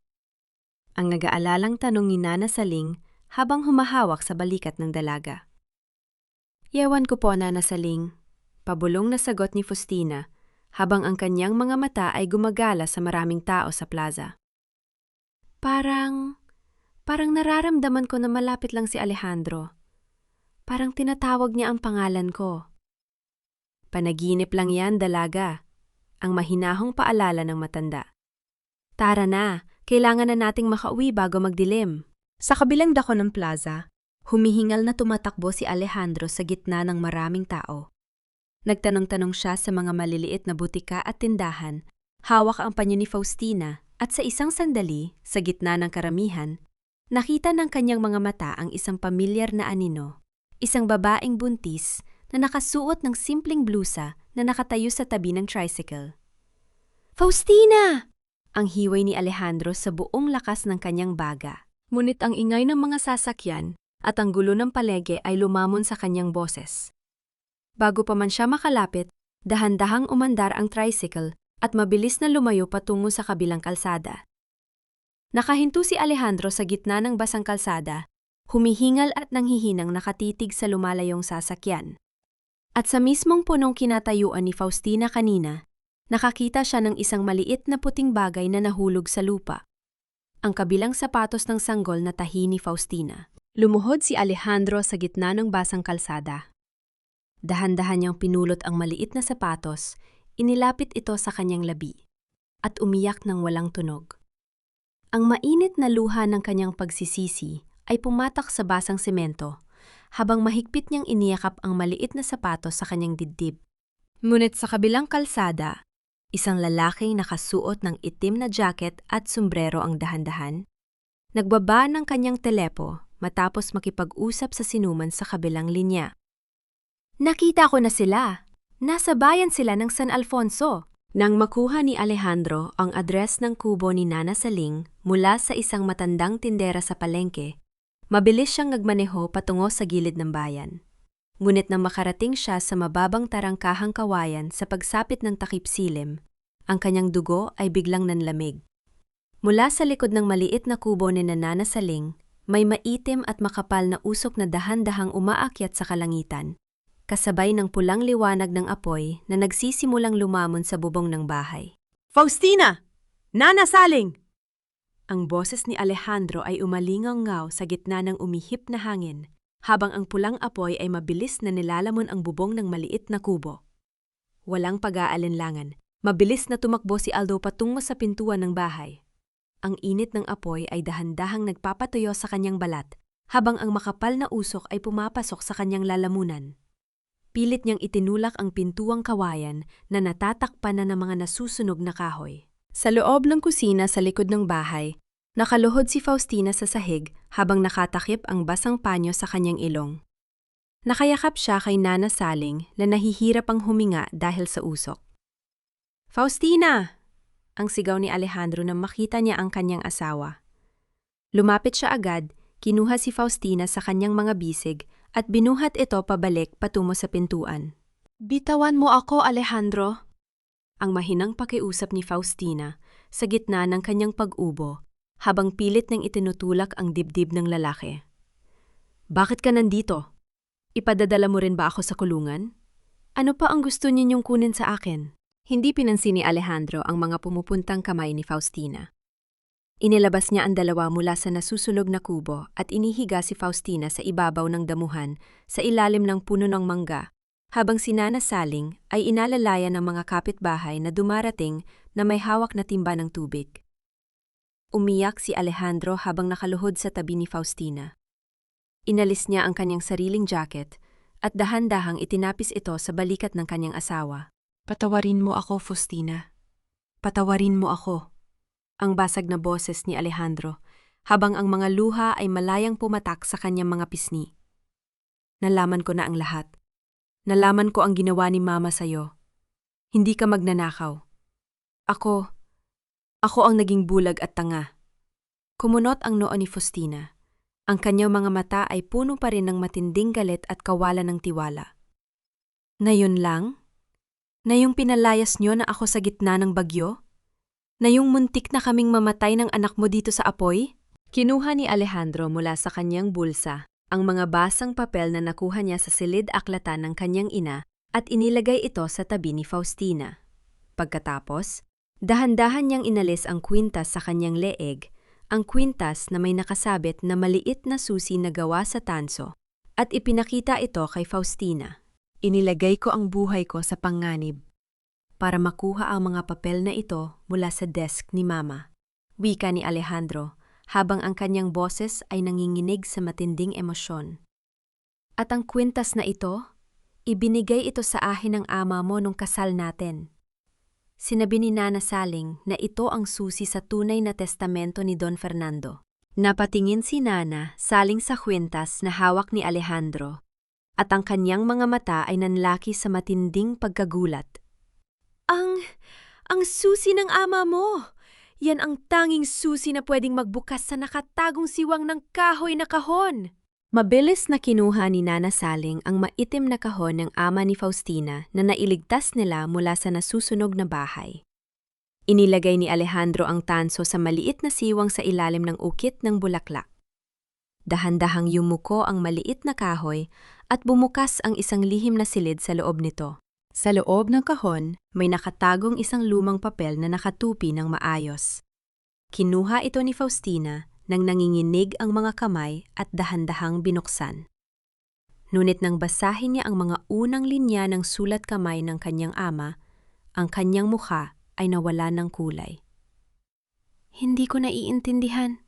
Ang nag-aalalang tanong ni Nana Saling habang humahawak sa balikat ng dalaga. Yawan ko po, Nana Saling. Pabulong na sagot ni Faustina habang ang kanyang mga mata ay gumagala sa maraming tao sa plaza. Parang nararamdaman ko na malapit lang si Alejandro. Parang tinatawag niya ang pangalan ko. Panaginip lang yan, dalaga. Ang mahinahong paalala ng matanda. Tara na, kailangan na nating makauwi bago magdilim. Sa kabilang dako ng plaza, humihingal na tumatakbo si Alejandro sa gitna ng maraming tao. Nagtanong-tanong siya sa mga maliliit na butika at tindahan, hawak ang panyo ni Faustina at sa isang sandali, sa gitna ng karamihan, nakita ng kanyang mga mata ang isang pamilyar na anino. Isang babaeng buntis na nakasuot ng simpleng blusa na nakatayo sa tabi ng tricycle. Faustina! Ang hiway ni Alejandro sa buong lakas ng kanyang baga. Ngunit ang ingay ng mga sasakyan at ang gulo ng palengke ay lumamon sa kanyang boses. Bago pa man siya makalapit, dahan-dahang umandar ang tricycle at mabilis na lumayo patungo sa kabilang kalsada. Nakahinto si Alejandro sa gitna ng basang kalsada, humihingal at nanghihinang nakatitig sa lumalayong sasakyan. At sa mismong punong kinatayuan ni Faustina kanina, nakakita siya ng isang maliit na puting bagay na nahulog sa lupa. Ang kabilang sapatos ng sanggol na tahi ni Faustina. Lumuhod si Alejandro sa gitna ng basang kalsada. Dahan-dahan niyang pinulot ang maliit na sapatos, inilapit ito sa kanyang labi, at umiyak ng walang tunog. Ang mainit na luha ng kanyang pagsisisi ay pumatak sa basang semento, habang mahigpit niyang iniyakap ang maliit na sapatos sa kanyang dibdib. Ngunit sa kabilang kalsada, isang lalaking nakasuot ng itim na jacket at sombrero ang dahan-dahan. Nagbaba ng kanyang telepo matapos makipag-usap sa sinuman sa kabilang linya. Nakita ko na sila. Nasa bayan sila ng San Alfonso. Nang makuha ni Alejandro ang address ng kubo ni Nana Saling mula sa isang matandang tindera sa palengke, mabilis siyang nagmaneho patungo sa gilid ng bayan. Ngunit nang makarating siya sa mababang tarangkahang kawayan sa pagsapit ng takip silim, ang kanyang dugo ay biglang nanlamig. Mula sa likod ng maliit na kubo ni Nana Saling, may maitim at makapal na usok na dahan-dahang umaakyat sa kalangitan, kasabay ng pulang liwanag ng apoy na nagsisimulang lumamon sa bubong ng bahay. Faustina! Nana Saling! Ang boses ni Alejandro ay umalingaw-ngaw sa gitna ng umihip na hangin, habang ang pulang apoy ay mabilis na nilalamon ang bubong ng maliit na kubo. Walang pag-aalinlangan, mabilis na tumakbo si Aldo patungo sa pintuan ng bahay. Ang init ng apoy ay dahan-dahang nagpapatuyo sa kanyang balat, habang ang makapal na usok ay pumapasok sa kanyang lalamunan. Pilit niyang itinulak ang pintuang kawayan na natatakpan na ng mga nasusunog na kahoy. Sa loob ng kusina sa likod ng bahay, nakaluhod si Faustina sa sahig habang nakatakip ang basang panyo sa kanyang ilong. Nakayakap siya kay Nana Saling na nahihirap ang huminga dahil sa usok. "Faustina!" ang sigaw ni Alejandro nang makita niya ang kanyang asawa. Lumapit siya agad, kinuha si Faustina sa kanyang mga bisig at binuhat ito pabalik patungo sa pintuan. "Bitawan mo ako, Alejandro!" Ang mahinang pakiusap ni Faustina sa gitna ng kanyang pag-ubo habang pilit nang itinutulak ang dibdib ng lalaki. "Bakit ka nandito? Ipadadala mo rin ba ako sa kulungan? Ano pa ang gusto ninyong kunin sa akin?" Hindi pinansin ni Alejandro ang mga pumupuntang kamay ni Faustina. Inilabas niya ang dalawa mula sa nasusulog na kubo at inihiga si Faustina sa ibabaw ng damuhan sa ilalim ng puno ng mangga, habang si Nana Saling ay inalalayan ng mga kapitbahay na dumarating na may hawak na timba ng tubig. Umiyak si Alejandro habang nakaluhod sa tabi ni Faustina. Inalis niya ang kanyang sariling jacket at dahan-dahang itinapis ito sa balikat ng kanyang asawa. "Patawarin mo ako, Faustina. Patawarin mo ako." Ang basag na boses ni Alejandro, habang ang mga luha ay malayang pumatak sa kanyang mga pisngi. "Nalaman ko na ang lahat. Nalaman ko ang ginawa ni Mama sa'yo. Hindi ka magnanakaw. Ako ang naging bulag at tanga." Kumunot ang noo ni Faustina. Ang kanyang mga mata ay puno pa rin ng matinding galit at kawalan ng tiwala. "Na yun lang? Na yung pinalayas niyo na ako sa gitna ng bagyo? Na yung muntik na kaming mamatay ng anak mo dito sa apoy?" Kinuha ni Alejandro mula sa kanyang bulsa ang mga basang papel na nakuha niya sa silid-aklatan ng kanyang ina at inilagay ito sa tabi ni Faustina. Pagkatapos, dahan-dahan niyang inalis ang kwintas sa kanyang leeg, ang kwintas na may nakasabit na maliit na susi na gawa sa tanso, at ipinakita ito kay Faustina. "Inilagay ko ang buhay ko sa panganib para makuha ang mga papel na ito mula sa desk ni Mama," wika ni Alejandro habang ang kanyang boses ay nanginginig sa matinding emosyon. "At ang kwintas na ito, ibinigay ito sa akin ng ama mo nung kasal natin." Sinabi ni Nana Saling na ito ang susi sa tunay na testamento ni Don Fernando. Napatingin si Nana Saling sa kwintas na hawak ni Alejandro, at ang kanyang mga mata ay nanlaki sa matinding pagkagulat. Ang susi ng ama mo! Yan ang tanging susi na pwedeng magbukas sa nakatagong siwang ng kahoy na kahon!" Mabilis na kinuha ni Nana Saling ang maitim na kahon ng ama ni Faustina na nailigtas nila mula sa nasusunog na bahay. Inilagay ni Alejandro ang tanso sa maliit na siwang sa ilalim ng ukit ng bulaklak. Dahan-dahang yumuko ang maliit na kahoy at bumukas ang isang lihim na silid sa loob nito. Sa loob ng kahon, may nakatagong isang lumang papel na nakatupi ng maayos. Kinuha ito ni Faustina nang nanginginig ang mga kamay at dahan-dahang binuksan. Ngunit nang basahin niya ang mga unang linya ng sulat kamay ng kanyang ama, ang kanyang mukha ay nawala ng kulay. "Hindi ko naiintindihan,"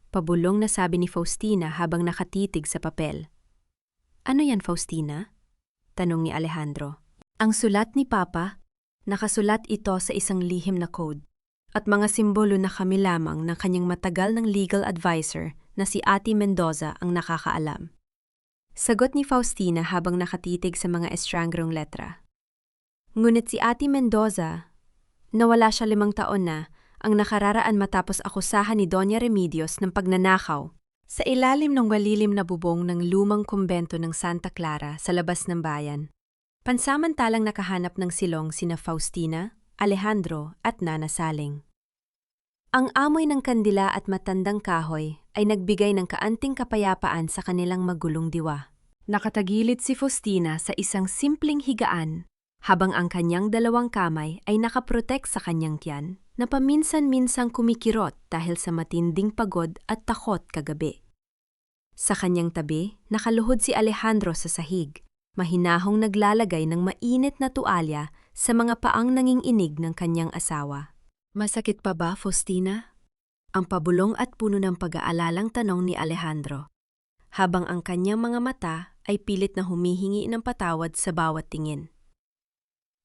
pabulong na sabi ni Faustina habang nakatitig sa papel. "Ano yan, Faustina?" tanong ni Alejandro. Ang sulat ni Papa, nakasulat ito sa isang lihim na code at mga simbolo na kami lamang ng kanyang matagal ng legal advisor na si Ate Mendoza ang nakakaalam. Sagot ni Faustina habang nakatitig sa mga estrangrong letra. Ngunit si Ate Mendoza, nawala siya 5 taon na ang nakararaan matapos akusahan ni Doña Remedios ng pagnanakaw sa ilalim ng malilim na bubong ng lumang kumbento ng Santa Clara sa labas ng bayan. Pansamantalang nakahanap ng silong sina Faustina, Alejandro at Nana Saling. Ang amoy ng kandila at matandang kahoy ay nagbigay ng kaanting kapayapaan sa kanilang magulong diwa. Nakatagilid si Faustina sa isang simpleng higaan habang ang kanyang 2 kamay ay nakaprotek sa kanyang tiyan na paminsan-minsang kumikirot dahil sa matinding pagod at takot kagabi. Sa kanyang tabi, nakaluhod si Alejandro sa sahig, mahinahong naglalagay ng mainit na tuwalya sa mga paang nanginginig ng kanyang asawa. Masakit pa ba, Faustina? Ang pabulong at puno ng pag-aalalang tanong ni Alejandro, habang ang kanyang mga mata ay pilit na humihingi ng patawad sa bawat tingin.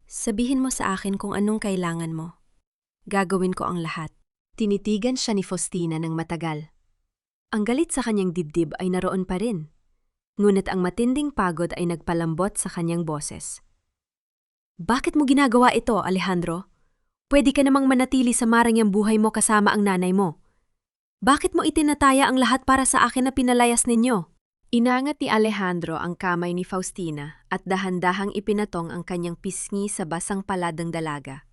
Sabihin mo sa akin kung anong kailangan mo. Gagawin ko ang lahat. Tinitigan siya ni Faustina ng matagal. Ang galit sa kanyang dibdib ay naroon pa rin. Ngunit ang matinding pagod ay nagpalambot sa kanyang boses. Bakit mo ginagawa ito, Alejandro? Pwede ka namang manatili sa marangyang buhay mo kasama ang nanay mo. Bakit mo itinataya ang lahat para sa akin na pinalayas ninyo? Inangat ni Alejandro ang kamay ni Faustina at dahan-dahang ipinatong ang kanyang pisngi sa basang palad ng dalaga.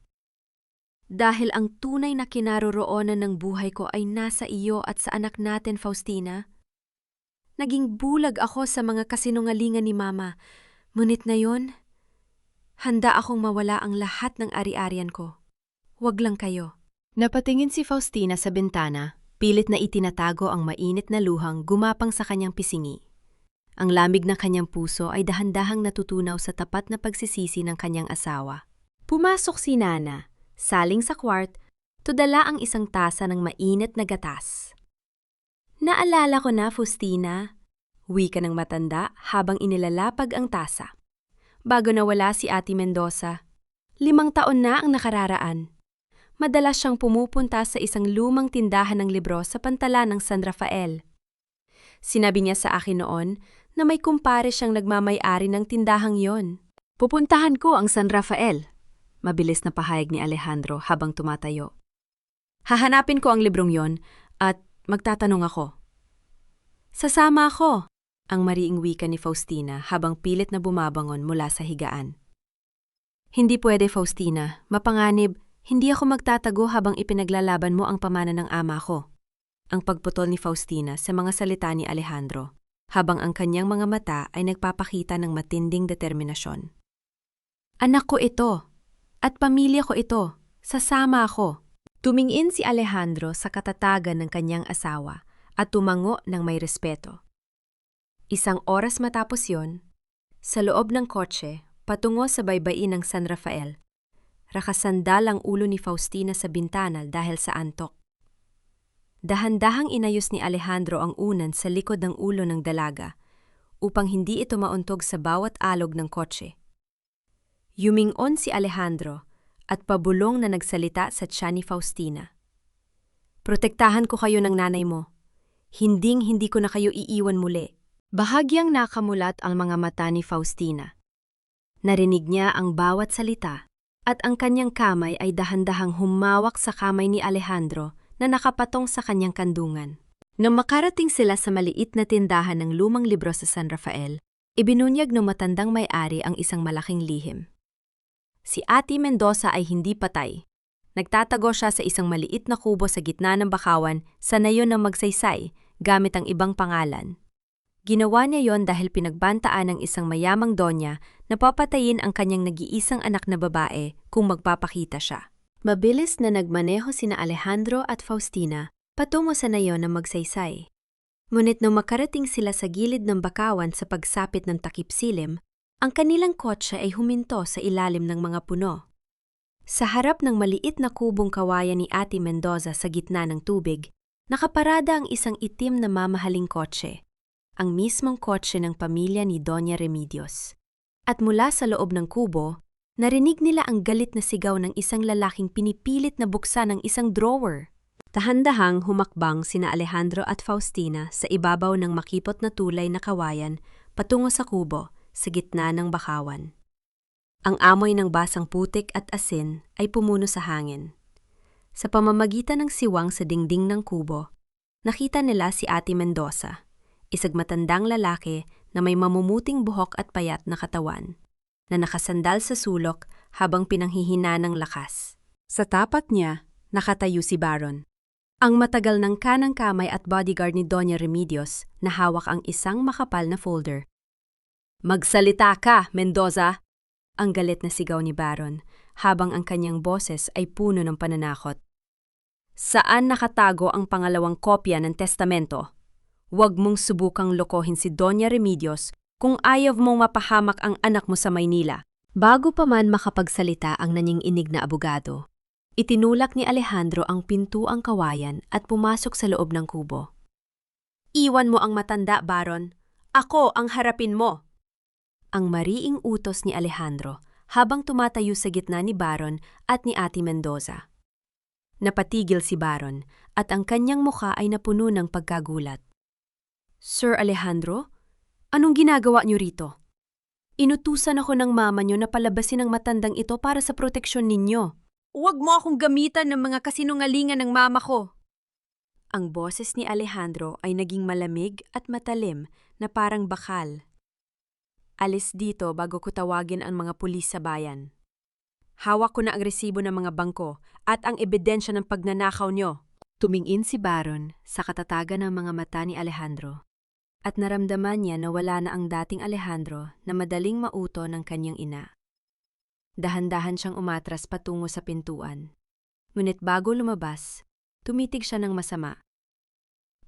Dahil ang tunay na kinaroroonan ng buhay ko ay nasa iyo at sa anak natin, Faustina. Naging bulag ako sa mga kasinungalingan ni Mama, ngunit ngayon, handa akong mawala ang lahat ng ari-arian ko. Huwag lang kayo. Napatingin si Faustina sa bintana, pilit na itinatago ang mainit na luhang gumapang sa kanyang pisingi. Ang lamig ng kanyang puso ay dahan-dahang natutunaw sa tapat na pagsisisi ng kanyang asawa. Pumasok si Nana, saling sa kwart, tudala ang isang tasa ng mainit na gatas. Naalala ko na, Faustina, wika ng matanda habang inilalapag ang tasa. Bago nawala si Ate Mendoza, 5 taon na ang nakararaan. Madalas siyang pumupunta sa isang lumang tindahan ng libro sa pantala ng San Rafael. Sinabi niya sa akin noon na may kumpare siyang nagmamay-ari ng tindahang yon. Pupuntahan ko ang San Rafael, mabilis na pahayag ni Alejandro habang tumatayo. Hahanapin ko ang librong yon at magtatanong ako. Sasama ako, ang mariing wika ni Faustina habang pilit na bumabangon mula sa higaan. Hindi pwede, Faustina, mapanganib. Hindi ako magtatago habang ipinaglalaban mo ang pamana ng ama ko. Ang pagputol ni Faustina sa mga salita ni Alejandro, habang ang kanyang mga mata ay nagpapakita ng matinding determinasyon. Anak ko ito, at pamilya ko ito, sasama ako. Tumingin si Alejandro sa katatagan ng kanyang asawa at tumango ng may respeto. 1 oras matapos yon, sa loob ng kotse, patungo sa baybayin ng San Rafael, rakasandal ang ulo ni Faustina sa bintana dahil sa antok. Dahan-dahang inayos ni Alejandro ang unan sa likod ng ulo ng dalaga upang hindi ito mauntog sa bawat alog ng kotse. Yumingon si Alejandro at pabulong na nagsalita sa tiyan ni Faustina. Protektahan ko kayo ng nanay mo. Hinding-hindi ko na kayo iiwan muli. Bahagyang nakamulat ang mga mata ni Faustina. Narinig niya ang bawat salita at ang kanyang kamay ay dahan-dahang humawak sa kamay ni Alejandro na nakapatong sa kanyang kandungan. Nang makarating sila sa maliit na tindahan ng lumang libro sa San Rafael, ibinunyag ng matandang may-ari ang isang malaking lihim. Si Ate Mendoza ay hindi patay. Nagtatago siya sa isang maliit na kubo sa gitna ng bakawan sa nayon ng magsaysay gamit ang ibang pangalan. Ginawa niya yon dahil pinagbantaan ng isang mayamang donya na papatayin ang kanyang nag-iisang anak na babae kung magpapakita siya. Mabilis na nagmaneho sina Alejandro at Faustina patungo sa nayon ng magsaysay. Ngunit nung makarating sila sa gilid ng bakawan sa pagsapit ng takip silim, ang kanilang kotse ay huminto sa ilalim ng mga puno. Sa harap ng maliit na kubong kawayan ni Ate Mendoza sa gitna ng tubig, nakaparada ang isang itim na mamahaling kotse, ang mismong kotse ng pamilya ni Doña Remedios. At mula sa loob ng kubo, Narinig nila ang galit na sigaw ng isang lalaking pinipilit na buksan ang isang drawer. Dahan-dahang humakbang sina Alejandro at Faustina sa ibabaw ng makipot na tulay na kawayan patungo sa kubo sa gitna ng bakawan. Ang amoy ng basang putik at asin ay pumuno sa hangin. Sa pamamagitan ng siwang sa dingding ng kubo, nakita nila si Ate Mendoza, isang matandang lalaki na may mamumuting buhok at payat na katawan, na nakasandal sa sulok habang pinanghihina ng lakas. Sa tapat niya, nakatayo si Baron, ang matagal ng kanang kamay at bodyguard ni Doña Remedios na hawak ang isang makapal na folder. "Magsalita ka, Mendoza!" Ang galit na sigaw ni Baron, habang ang kanyang boses ay puno ng pananakot. "Saan nakatago ang pangalawang kopya ng testamento? Huwag mong subukang lokohin si Doña Remedios kung ayaw mong mapahamak ang anak mo sa Maynila." Bago pa man makapagsalita ang nanginginig na abogado, itinulak ni Alejandro ang pintuang kawayan at pumasok sa loob ng kubo. "Iwan mo ang matanda, Baron. Ako ang harapin mo." Ang mariing utos ni Alejandro habang tumatayo sa gitna ni Baron at ni Ate Mendoza. Napatigil si Baron at ang kanyang mukha ay napuno ng pagkagulat. "Sir Alejandro, anong ginagawa niyo rito? Inutusan ako ng mama niyo na palabasin ang matandang ito para sa proteksyon ninyo." Huwag mo akong gamitan ng mga kasinungalingan ng mama ko. Ang boses ni Alejandro ay naging malamig at matalim na parang bakal. "Alis dito bago ko tawagin ang mga pulis sa bayan. Hawak ko na ang resibo ng mga bangko at ang ebidensya ng pagnanakaw nyo." Tumingin si Baron sa katatagan ng mga mata ni Alejandro at naramdaman niya na wala na ang dating Alejandro na madaling mauto ng kanyang ina. Dahan-dahan siyang umatras patungo sa pintuan. Ngunit bago lumabas, tumitig siya ng masama.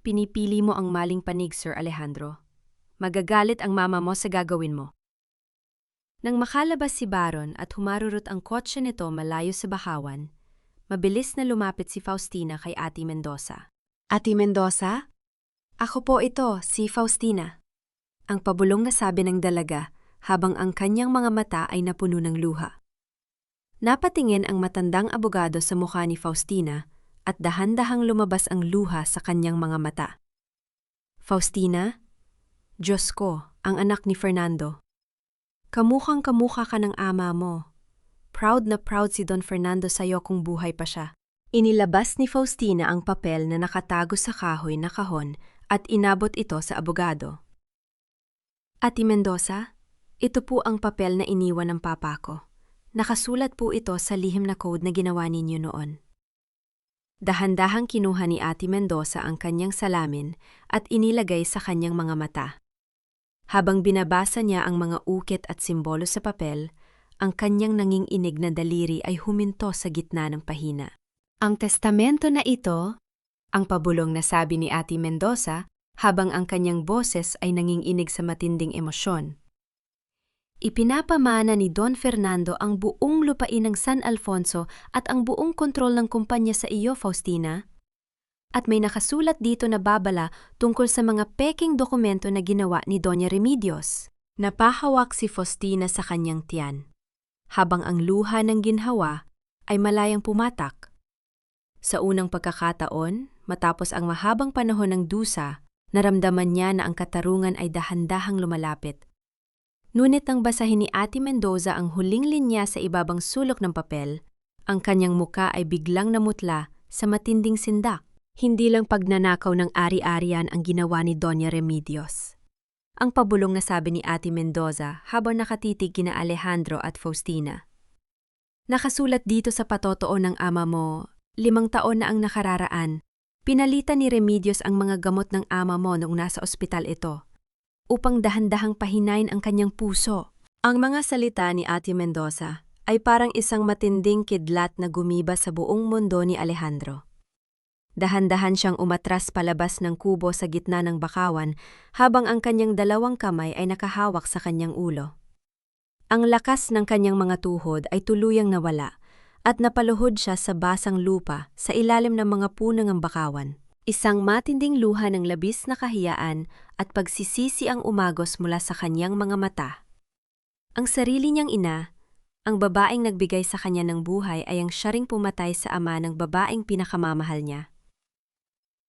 "Pinipili mo ang maling panig, Sir Alejandro. Magagalit ang mama mo sa gagawin mo." Nang makalabas si Baron at humarurot ang kotse nito malayo sa bakawan, mabilis na lumapit si Faustina kay Ate Mendoza. "Ate Mendoza? Ako po ito, si Faustina." Ang pabulong na sabi ng dalaga habang ang kanyang mga mata ay napuno ng luha. Napatingin ang matandang abogado sa mukha ni Faustina at dahan-dahang lumabas ang luha sa kanyang mga mata. "Faustina, Diyos ko, ang anak ni Fernando. Kamukhang-kamukha ka ng ama mo. Proud na proud si Don Fernando sa'yo kung buhay pa siya." Inilabas ni Faustina ang papel na nakatago sa kahoy na kahon at inabot ito sa abogado. "Ate Mendoza, ito po ang papel na iniwan ng papa ko. Nakasulat po ito sa lihim na code na ginawa ninyo noon." Dahan-dahang kinuha ni Ate Mendoza ang kanyang salamin at inilagay sa kanyang mga mata. Habang binabasa niya ang mga ukit at simbolo sa papel, ang kanyang nanginginig na daliri ay huminto sa gitna ng pahina. "Ang testamento na ito," ang pabulong na sabi ni Ate Mendoza habang ang kanyang boses ay nanginginig sa matinding emosyon. "Ipinapamana ni Don Fernando ang buong lupain ng San Alfonso at ang buong kontrol ng kumpanya sa iyo, Faustina. At may nakasulat dito na babala tungkol sa mga peking dokumento na ginawa ni Doña Remedios." Napahawak si Faustina sa kanyang tiyan, habang ang luha ng ginhawa ay malayang pumatak. Sa unang pagkakataon, matapos ang mahabang panahon ng dusa, naramdaman niya na ang katarungan ay dahan-dahang lumalapit. Ngunit nang basahin ni Ate Mendoza ang huling linya sa ibabang sulok ng papel, ang kanyang muka ay biglang namutla sa matinding sindak. Hindi lang pagnanakaw ng ari-arian ang ginawa ni Doña Remedios. Ang pabulong na sabi ni Ate Mendoza habang nakatitig kina Alejandro at Faustina. "Nakasulat dito sa patotoo ng ama mo, 5 taon na ang nakararaan. Pinalitan ni Remedios ang mga gamot ng ama mo noong nasa ospital ito, upang dahan-dahang pahinain ang kanyang puso." Ang mga salita ni Ate Mendoza ay parang isang matinding kidlat na gumiba sa buong mundo ni Alejandro. Dahan-dahan siyang umatras palabas ng kubo sa gitna ng bakawan habang ang kanyang dalawang kamay ay nakahawak sa kanyang ulo. Ang lakas ng kanyang mga tuhod ay tuluyang nawala at napaluhod siya sa basang lupa sa ilalim ng mga puno ng bakawan. Isang matinding luha ng labis na kahiyaan at pagsisisi ang umagos mula sa kanyang mga mata. Ang sarili niyang ina, Ang babaeng nagbigay sa kanya ng buhay ay ang siya ring pumatay sa ama ng babaeng pinakamamahal niya.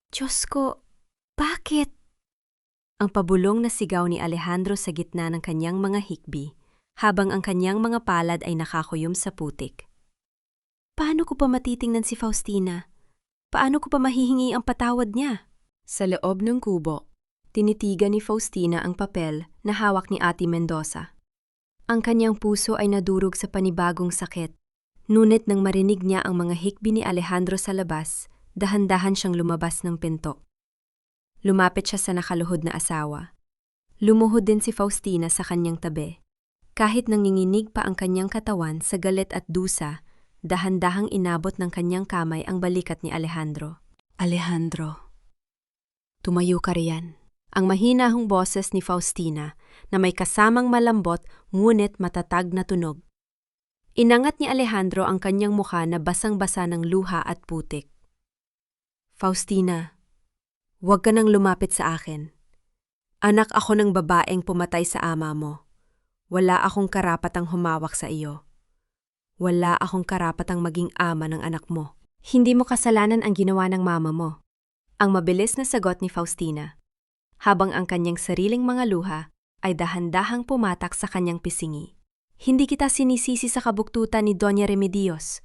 Diyos ko, bakit? Ang pabulong na sigaw ni Alejandro sa gitna ng kanyang mga hikbi, habang ang kanyang mga palad ay nakakuyom sa putik. Paano ko pa matitingnan si Faustina? Paano ko pa mahihingi ang patawad niya? Sa loob ng kubo, tinitigan ni Faustina ang papel na hawak ni Ate Mendoza. Ang kanyang puso ay nadurog sa panibagong sakit. Ngunit nang marinig niya ang mga hikbi ni Alejandro sa labas, dahan-dahan siyang lumabas ng pinto. Lumapit siya sa nakaluhod na asawa. Lumuhod din si Faustina sa kanyang tabi. Kahit nanginginig pa ang kanyang katawan sa galit at dusa, dahan-dahang inabot ng kanyang kamay ang balikat ni Alejandro. Alejandro, tumayo ka riyan. Ang mahinahong boses ni Faustina na may kasamang malambot ngunit matatag na tunog. Inangat ni Alejandro ang kanyang mukha na basang-basa ng luha at putik. Faustina, huwag ka nang lumapit sa akin. Anak ako ng babaeng pumatay sa ama mo. Wala akong karapatang humawak sa iyo. Wala akong karapatang maging ama ng anak mo. Hindi mo kasalanan ang ginawa ng mama mo. Ang mabilis na sagot ni Faustina, habang ang kanyang sariling mga luha ay dahan-dahang pumatak sa kanyang pisingi. Hindi kita sinisisi sa kabuktutan ni Doña Remedios.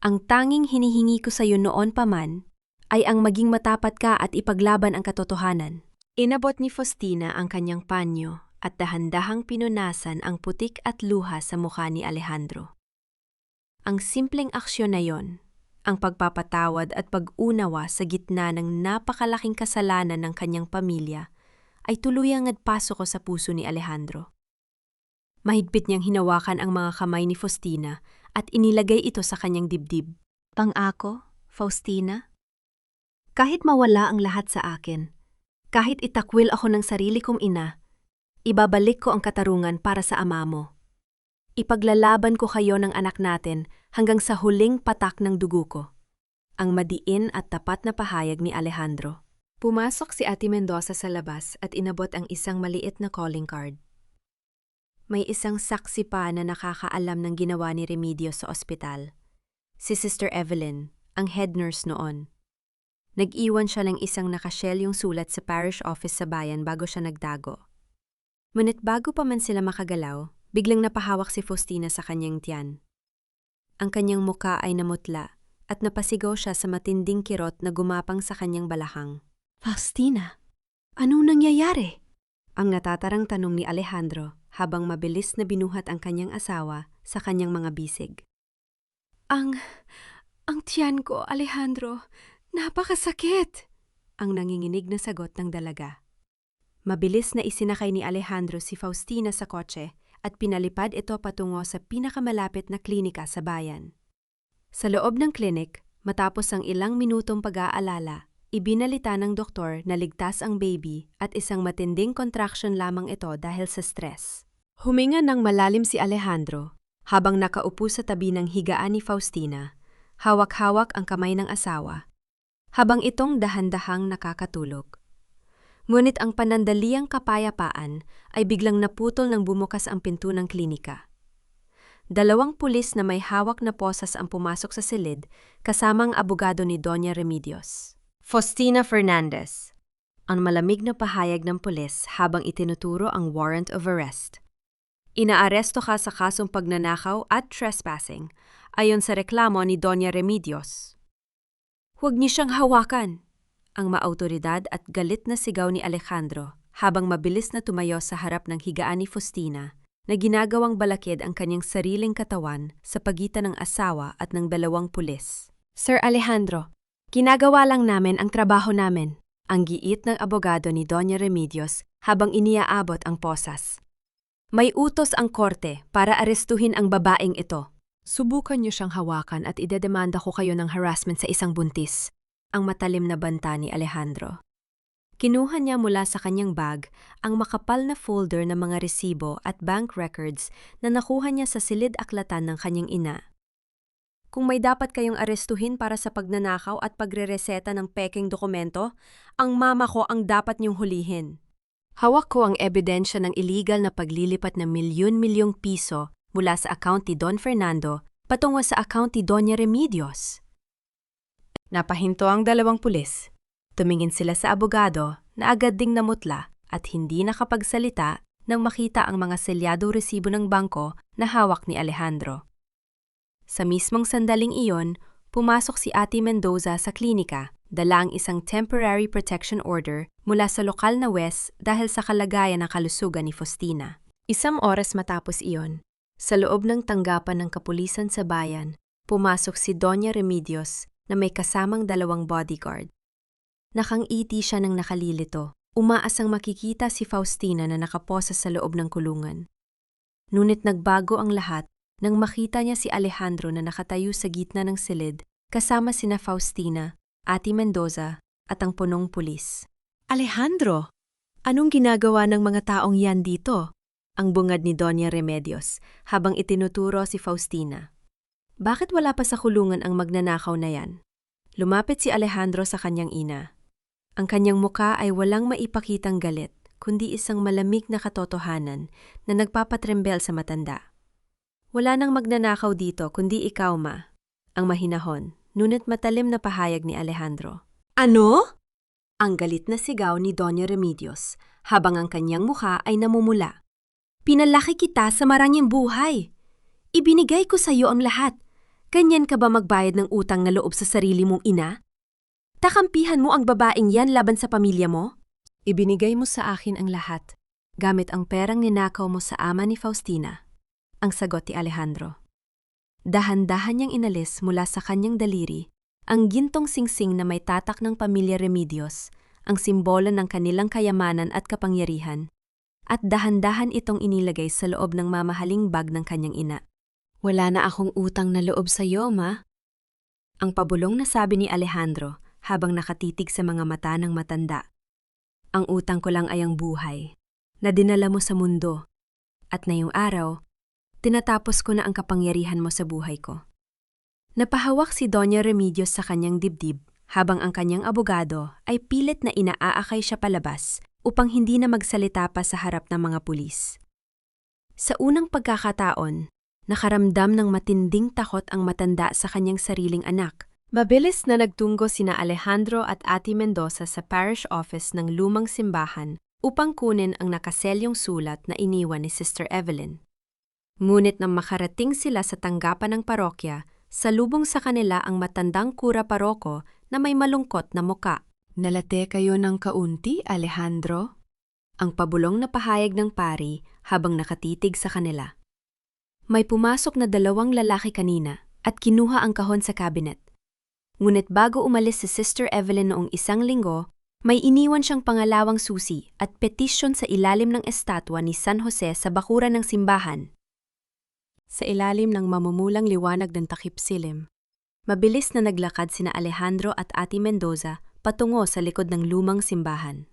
Ang tanging hinihingi ko sa iyo noon pa man ay ang maging matapat ka at ipaglaban ang katotohanan. Inabot ni Faustina ang kanyang panyo at dahan-dahang pinunasan ang putik at luha sa mukha ni Alejandro. Ang simpleng aksyon na yon, ang pagpapatawad at pag-unawa sa gitna ng napakalaking kasalanan ng kanyang pamilya, ay tuluyang nagpasok ko sa puso ni Alejandro. Mahigpit niyang hinawakan ang mga kamay ni Faustina at inilagay ito sa kanyang dibdib. Pang-ako, Faustina? Kahit mawala ang lahat sa akin, kahit itakwil ako ng sarili kong ina, ibabalik ko ang katarungan para sa ama mo. Ipaglalaban ko kayo ng anak natin hanggang sa huling patak ng dugo ko. Ang madiin at tapat na pahayag ni Alejandro. Pumasok si Ate Mendoza sa labas at inabot ang isang maliit na calling card. May isang saksi pa na nakakaalam ng ginawa ni Remedios sa ospital. Si Sister Evelyn, ang head nurse noon. Nag-iwan siya ng isang nakashelyong sulat sa parish office sa bayan bago siya nagdago. Ngunit bago pa man sila makagalaw, biglang napahawak si Faustina sa kanyang tiyan. Ang kanyang muka ay namutla at napasigaw siya sa matinding kirot na gumapang sa kanyang balakang. Faustina, anong nangyayari? Ang natatarang tanong ni Alejandro habang mabilis na binuhat ang kanyang asawa sa kanyang mga bisig. Ang tiyan ko, Alejandro, napakasakit! Ang nanginginig na sagot ng dalaga. Mabilis na isinakay ni Alejandro si Faustina sa kotse at pinalipad ito patungo sa pinakamalapit na klinika sa bayan. Sa loob ng klinik, matapos ang ilang minutong pag-aalala, ibinalita ng doktor na ligtas ang baby at isang matinding contraction lamang ito dahil sa stress. Huminga ng malalim si Alejandro habang nakaupo sa tabi ng higaan ni Faustina, hawak-hawak ang kamay ng asawa, habang itong dahan-dahang nakakatulog. Ngunit ang panandaliang kapayapaan ay biglang naputol nang bumukas ang pinto ng klinika. 2 pulis na may hawak na posas ang pumasok sa silid kasamang abogado ni Doña Remedios. Faustina Fernandez, ang malamig na pahayag ng pulis habang itinuturo ang warrant of arrest. Inaaresto ka sa kasong pagnanakaw at trespassing ayon sa reklamo ni Doña Remedios. Huwag niyo siyang hawakan! Ang maautoridad at galit na sigaw ni Alejandro habang mabilis na tumayo sa harap ng higaan ni Faustina na ginagawang balakid ang kanyang sariling katawan sa pagitan ng asawa at ng 2 pulis. Sir Alejandro, ginagawa lang namin ang trabaho namin, ang giit ng abogado ni Doña Remedios habang iniaabot ang posas. May utos ang korte para arestuhin ang babaeng ito. Subukan niyo siyang hawakan at idedemanda ko kayo ng harassment sa isang buntis, ang matalim na banta ni Alejandro. Kinuha niya mula sa kanyang bag ang makapal na folder ng mga resibo at bank records na nakuha niya sa silid-aklatan ng kanyang ina. Kung may dapat kayong arestuhin para sa pagnanakaw at pagrereseta ng peking dokumento, ang mama ko ang dapat niyong hulihin. Hawak ko ang ebidensya ng illegal na paglilipat ng milyon-milyong piso mula sa account ni Don Fernando patungo sa account ni Doña Remedios. Napahinto ang dalawang pulis. Tumingin sila sa abogado na agad ding namutla at hindi nakapagsalita nang makita ang mga selyado resibo ng bangko na hawak ni Alejandro. Sa mismong sandaling iyon, pumasok si Ate Mendoza sa klinika, dala ang isang temporary protection order mula sa lokal na West dahil sa kalagayan ng kalusugan ni Faustina. Isang oras matapos iyon, sa loob ng tanggapan ng kapulisan sa bayan, pumasok si Doña Remedios na may kasamang 2 bodyguard. Nakangiti siya ng nakalilito, umaasang makikita si Faustina na nakaposa sa loob ng kulungan. Ngunit nagbago ang lahat nang makita niya si Alejandro na nakatayo sa gitna ng silid kasama sina Faustina, Ate Mendoza at ang punong pulis. Alejandro, anong ginagawa ng mga taong yan dito? Ang bungad ni Doña Remedios habang itinuturo si Faustina. Bakit wala pa sa kulungan ang magnanakaw na yan? Lumapit si Alejandro sa kanyang ina. Ang kanyang muka ay walang maipakitang galit, kundi isang malamig na katotohanan na nagpapatrembel sa matanda. Wala nang magnanakaw dito kundi ikaw, ma. Ang mahinahon, ngunit matalim na pahayag ni Alejandro. Ano? Ang galit na sigaw ni Doña Remedios habang ang kanyang mukha ay namumula. Pinalaki kita sa maraming buhay. Ibinigay ko sa iyo ang lahat. Ganyan ka ba magbayad ng utang na loob sa sarili mong ina? Takampihan mo ang babaeng yan laban sa pamilya mo? Ibinigay mo sa akin ang lahat, gamit ang perang ninakaw mo sa ama ni Faustina. Ang sagot ni Alejandro. Dahan-dahan niyang inalis mula sa kanyang daliri ang gintong singsing na may tatak ng pamilya Remedios, ang simbolo ng kanilang kayamanan at kapangyarihan, at dahan-dahan itong inilagay sa loob ng mamahaling bag ng kanyang ina. Wala na akong utang na loob sa iyo, ma. Ang pabulong na sabi ni Alejandro habang nakatitig sa mga mata ng matanda. Ang utang ko lang ay ang buhay, na dinala mo sa mundo, at ngayong araw, tinatapos ko na ang kapangyarihan mo sa buhay ko. Napahawak si Doña Remedios sa kanyang dibdib habang ang kanyang abogado ay pilit na inaaakay siya palabas upang hindi na magsalita pa sa harap ng mga pulis. Sa unang pagkakataon, nakaramdam ng matinding takot ang matanda sa kanyang sariling anak. Mabilis na nagtunggo sina Alejandro at Ate Mendoza sa parish office ng lumang simbahan upang kunin ang nakaselyong sulat na iniwan ni Sister Evelyn. Ngunit nang makarating sila sa tanggapan ng parokya, salubong sa kanila ang matandang kura paroko na may malungkot na muka. Nalate kayo ng kaunti, Alejandro? Ang pabulong na pahayag ng pari habang nakatitig sa kanila. May pumasok na 2 lalaki kanina at kinuha ang kahon sa cabinet. Ngunit bago umalis si Sister Evelyn noong 1 linggo, may iniwan siyang pangalawang susi at petisyon sa ilalim ng estatwa ni San Jose sa bakuran ng simbahan. Sa ilalim ng mamumulang liwanag ng takip silim, mabilis na naglakad sina Alejandro at Ate Mendoza patungo sa likod ng lumang simbahan.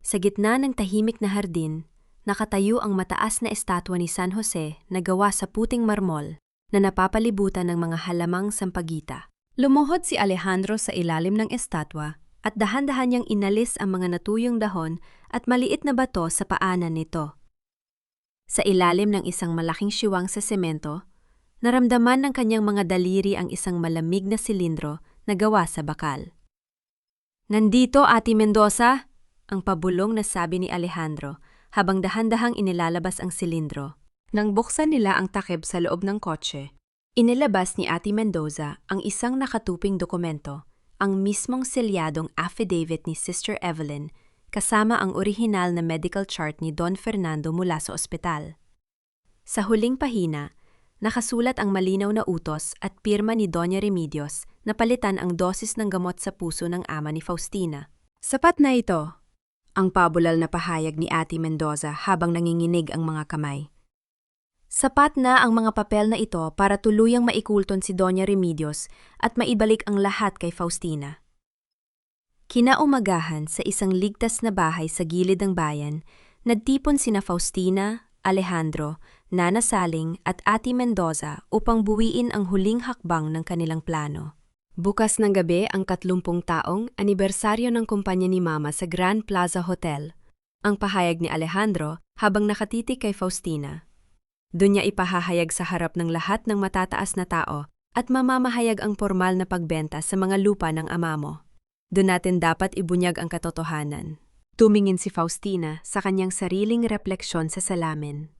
Sa gitna ng tahimik na hardin, nakatayo ang mataas na estatwa ni San Jose na gawa sa puting marmol na napapalibutan ng mga halamang sampagita. Lumuhod si Alejandro sa ilalim ng estatwa at dahan-dahan niyang inalis ang mga natuyong dahon at maliit na bato sa paanan nito. Sa ilalim ng isang malaking siwang sa semento, naramdaman ng kanyang mga daliri ang isang malamig na silindro na gawa sa bakal. Nandito, Ate Mendoza, ang pabulong na sabi ni Alejandro habang dahan-dahang inilalabas ang silindro. Nang buksan nila ang takip sa loob ng kotse, inilabas ni Ate Mendoza ang isang nakatuping dokumento, ang mismong selyadong affidavit ni Sister Evelyn, kasama ang orihinal na medical chart ni Don Fernando mula sa ospital. Sa huling pahina, nakasulat ang malinaw na utos at pirma ni Doña Remedios na palitan ang dosis ng gamot sa puso ng ama ni Faustina. Sapat na ito, ang pabulal na pahayag ni Ate Mendoza habang nanginginig ang mga kamay. Sapat na ang mga papel na ito para tuluyang maikulton si Doña Remedios at maibalik ang lahat kay Faustina. Kinaumagahan sa isang ligtas na bahay sa gilid ng bayan, nagtipon sina Faustina, Alejandro, Nana Saling at Ate Mendoza upang buwiin ang huling hakbang ng kanilang plano. Bukas ng gabi ang 30 taong anibersaryo ng kumpanya ni Mama sa Grand Plaza Hotel, ang pahayag ni Alejandro habang nakatitig kay Faustina. Doon niya ipahahayag sa harap ng lahat ng matataas na tao at mamamahayag ang formal na pagbenta sa mga lupa ng ama mo. Doon natin dapat ibunyag ang katotohanan. Tumingin si Faustina sa kanyang sariling refleksyon sa salamin.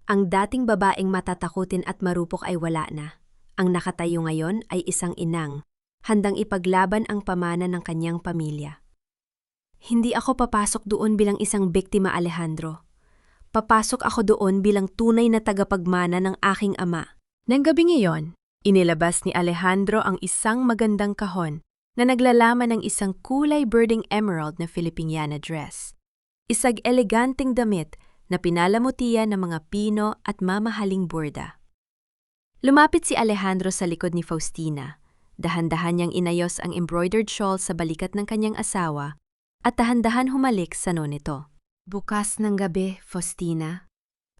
Ang dating babaeng matatakutin at marupok ay wala na. Ang nakatayo ngayon ay isang inang, handang ipaglaban ang pamana ng kanyang pamilya. Hindi ako papasok doon bilang isang biktima, Alejandro. Papasok ako doon bilang tunay na tagapagmana ng aking ama. Nang gabing iyon, inilabas ni Alejandro ang isang magandang kahon na naglalaman ng isang kulay birding emerald na Filipiniana dress. Isang eleganteng damit na pinalamutian ng mga pino at mamahaling borda. Lumapit si Alejandro sa likod ni Faustina. Dahan-dahan niyang inayos ang embroidered shawl sa balikat ng kanyang asawa at dahan-dahan humalik sa nito. Bukas ng gabi, Faustina,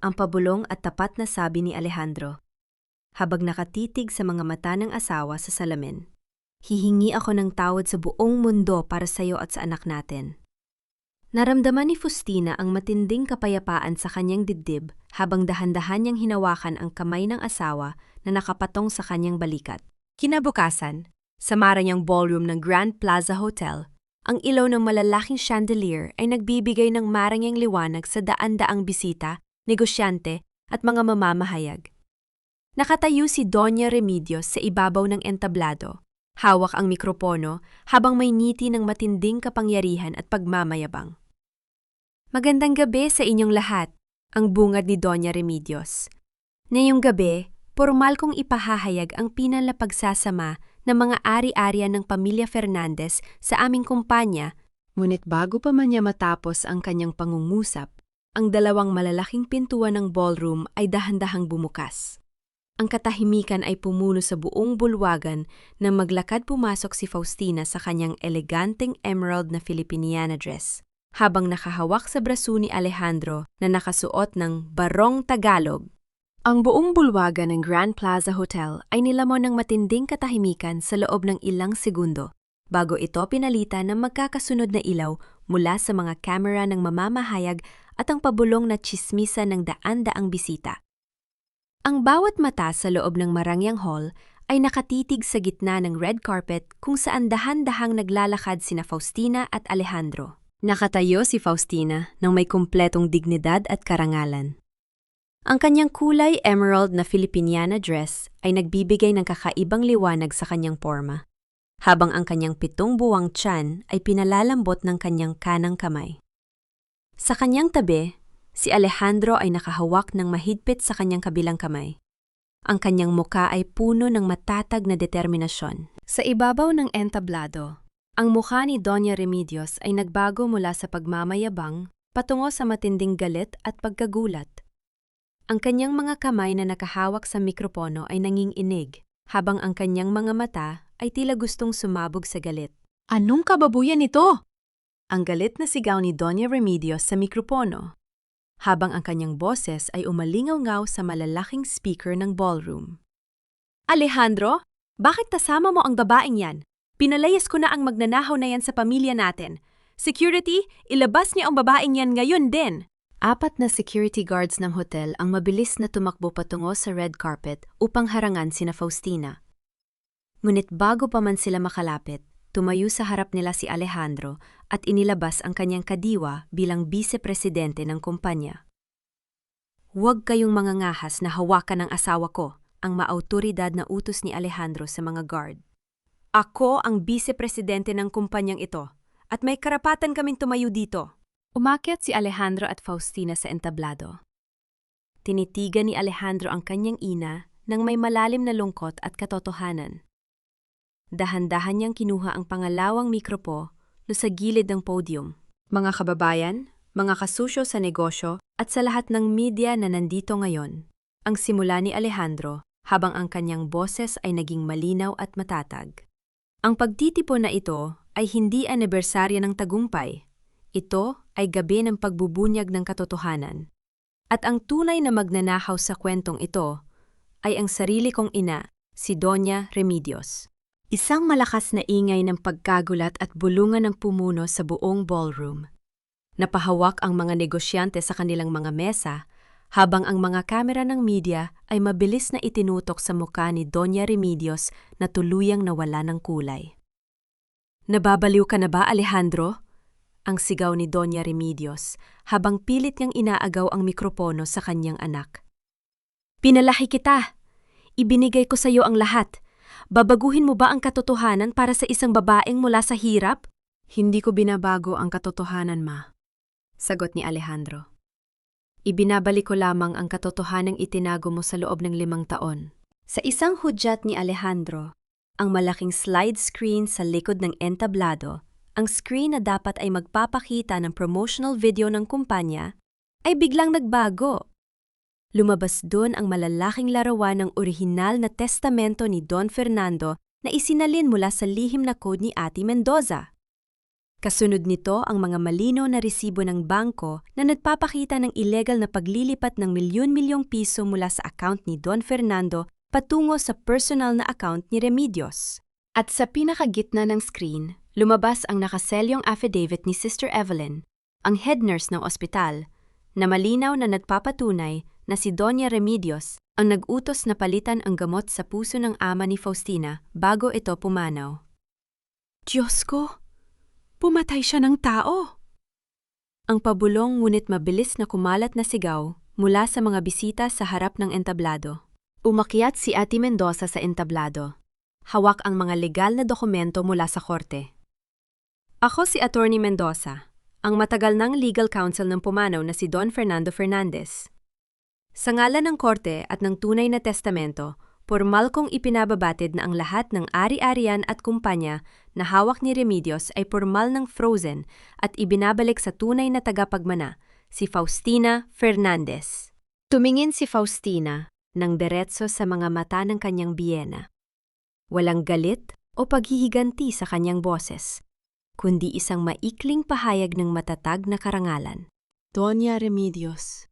ang pabulong at tapat na sabi ni Alejandro, habang nakatitig sa mga mata ng asawa sa salamin. Hihingi ako ng tawad sa buong mundo para sa iyo at sa anak natin. Naramdaman ni Faustina ang matinding kapayapaan sa kanyang dibdib habang dahan-dahan niyang hinawakan ang kamay ng asawa na nakapatong sa kanyang balikat. Kinabukasan, sa maranyang ballroom ng Grand Plaza Hotel, ang ilaw ng malalaking chandelier ay nagbibigay ng maranyang liwanag sa daan-daang bisita, negosyante at mga mamamahayag. Nakatayo si Doña Remedios sa ibabaw ng entablado. Hawak ang mikropono habang may ngiti ng matinding kapangyarihan at pagmamayabang. Magandang gabi sa inyong lahat, ang bungad ni Doña Remedios. Ngayong gabi, formal kong ipahahayag ang pinalapagsasama ng mga ari-arian ng pamilya Fernandez sa aming kumpanya. Ngunit bago pa man niya matapos ang kanyang pangungusap, ang dalawang malalaking pintuan ng ballroom ay dahan-dahang bumukas. Ang katahimikan ay pumuno sa buong bulwagan nang maglakad pumasok si Faustina sa kanyang eleganteng emerald na Filipiniana dress, habang nakahawak sa braso ni Alejandro na nakasuot ng barong Tagalog. Ang buong bulwagan ng Grand Plaza Hotel ay nilamon ng matinding katahimikan sa loob ng ilang segundo, bago ito pinalitan ng magkakasunod na ilaw mula sa mga kamera ng mamamahayag at ang pabulong na tsismisa ng daan-daang bisita. Ang bawat mata sa loob ng marangyang hall ay nakatitig sa gitna ng red carpet kung saan dahan-dahang naglalakad sina Faustina at Alejandro. Nakatayo si Faustina nang may kumpletong dignidad at karangalan. Ang kanyang kulay emerald na Filipiniana dress ay nagbibigay ng kakaibang liwanag sa kanyang porma, habang ang kanyang 7 buwang tiyan ay pinalalambot ng kanyang kanang kamay. Sa kanyang tabi, si Alejandro ay nakahawak ng mahigpit sa kanyang kabilang kamay. Ang kanyang muka ay puno ng matatag na determinasyon. Sa ibabaw ng entablado, ang mukha ni Doña Remedios ay nagbago mula sa pagmamayabang patungo sa matinding galit at pagkagulat. Ang kanyang mga kamay na nakahawak sa mikropono ay nanginginig, habang ang kanyang mga mata ay tila gustong sumabog sa galit. Anong kababuyan ito? Ang galit na sigaw ni Doña Remedios sa mikropono, habang ang kanyang boses ay umalingaw-ngaw sa malalaking speaker ng ballroom. Alejandro, bakit kasama mo ang babaeng yan? Pinalayas ko na ang magnanahaw na yan sa pamilya natin. Security, ilabas niya ang babaeng yan ngayon din. 4 na security guards ng hotel ang mabilis na tumakbo patungo sa red carpet upang harangan sina Faustina. Ngunit bago pa man sila makalapit, tumayo sa harap nila si Alejandro at inilabas ang kanyang kadiwa bilang vice-presidente ng kumpanya. Huwag kayong mangangahas na hawakan ang asawa ko, ang maautoridad na utos ni Alejandro sa mga guard. Ako ang vice-presidente ng kumpanyang ito at may karapatan kaming tumayo dito. Umakyat si Alejandro at Faustina sa entablado. Tinitigan ni Alejandro ang kanyang ina nang may malalim na lungkot at katotohanan. Dahan-dahan niyang kinuha ang pangalawang mikropo sa gilid ng podium. Mga kababayan, mga kasusyo sa negosyo at sa lahat ng media na nandito ngayon, ang simula ni Alejandro habang ang kanyang boses ay naging malinaw at matatag. Ang pagtitipon na ito ay hindi anibersaryo ng tagumpay. Ito ay gabi ng pagbubunyag ng katotohanan. At ang tunay na magnanakaw sa kwentong ito ay ang sarili kong ina, si Doña Remedios. Isang malakas na ingay ng pagkagulat at bulungan ng pumuno sa buong ballroom. Napahawak ang mga negosyante sa kanilang mga mesa habang ang mga kamera ng media ay mabilis na itinutok sa mukha ni Doña Remedios na tuluyang nawala ng kulay. "Nababaliw ka na ba, Alejandro?" ang sigaw ni Doña Remedios habang pilit niyang inaagaw ang mikropono sa kanyang anak. "Pinalaki kita! Ibinigay ko sa iyo ang lahat. Babaguhin mo ba ang katotohanan para sa isang babaeng mula sa hirap?" "Hindi ko binabago ang katotohanan, Ma," sagot ni Alejandro. "Ibinabalik ko lamang ang katotohanang itinago mo sa loob ng 5 taon. Sa isang hudyat ni Alejandro, ang malaking slide screen sa likod ng entablado, ang screen na dapat ay magpapakita ng promotional video ng kumpanya, ay biglang nagbago. Lumabas doon ang malalaking larawan ng orihinal na testamento ni Don Fernando na isinalin mula sa lihim na code ni Ate Mendoza. Kasunod nito ang mga malinaw na resibo ng bangko na nagpapakita ng illegal na paglilipat ng milyon-milyong piso mula sa account ni Don Fernando patungo sa personal na account ni Remedios. At sa pinakagitna ng screen, lumabas ang nakaselyong affidavit ni Sister Evelyn, ang head nurse ng ospital, na malinaw na nagpapatunay na si Doña Remedios ang nag-utos na palitan ang gamot sa puso ng ama ni Faustina bago ito pumanaw. "Diyos ko! Pumatay siya ng tao!" Ang pabulong ngunit mabilis na kumalat na sigaw mula sa mga bisita sa harap ng entablado. Umakyat si Ate Mendoza sa entablado. Hawak ang mga legal na dokumento mula sa korte. "Ako si Attorney Mendoza, ang matagal ng legal counsel ng pumanaw na si Don Fernando Fernandez. Sa ngalan ng korte at ng tunay na testamento, pormal kong ipinababatid na ang lahat ng ari-arian at kumpanya na hawak ni Remedios ay pormal ng frozen at ibinabalik sa tunay na tagapagmana, si Faustina Fernandez." Tumingin si Faustina ng diretso sa mga mata ng kanyang biyena. Walang galit o paghihiganti sa kanyang boses, kundi isang maikling pahayag ng matatag na karangalan. "Doña Remedios,"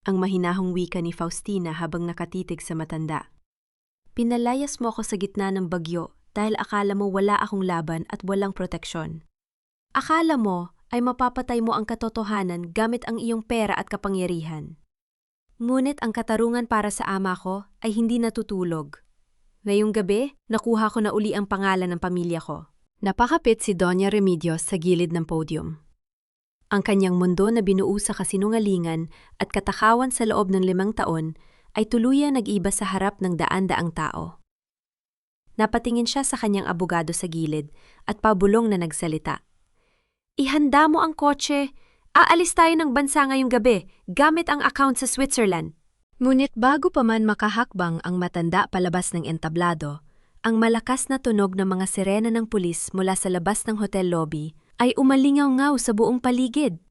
ang mahinahong wika ni Faustina habang nakatitig sa matanda. "Pinalayas mo ako sa gitna ng bagyo dahil akala mo wala akong laban at walang proteksyon. Akala mo ay mapapatay mo ang katotohanan gamit ang iyong pera at kapangyarihan. Ngunit ang katarungan para sa ama ko ay hindi natutulog. Ngayong gabi, nakuha ko na uli ang pangalan ng pamilya ko." Napakapit si Doña Remedios sa gilid ng podium. Ang kanyang mundo na binuo sa kasinungalingan at katakawan sa loob ng 5 taon ay tuluyang nag-iba sa harap ng daan-daang tao. Napatingin siya sa kanyang abogado sa gilid at pabulong na nagsalita. "Ihanda mo ang kotse. Aalis tayo ng bansa ngayong gabi gamit ang account sa Switzerland." Ngunit bago pa man makahakbang ang matanda palabas ng entablado, ang malakas na tunog ng mga sirena ng pulis mula sa labas ng hotel lobby ay umalingaw-ngaw sa buong paligid.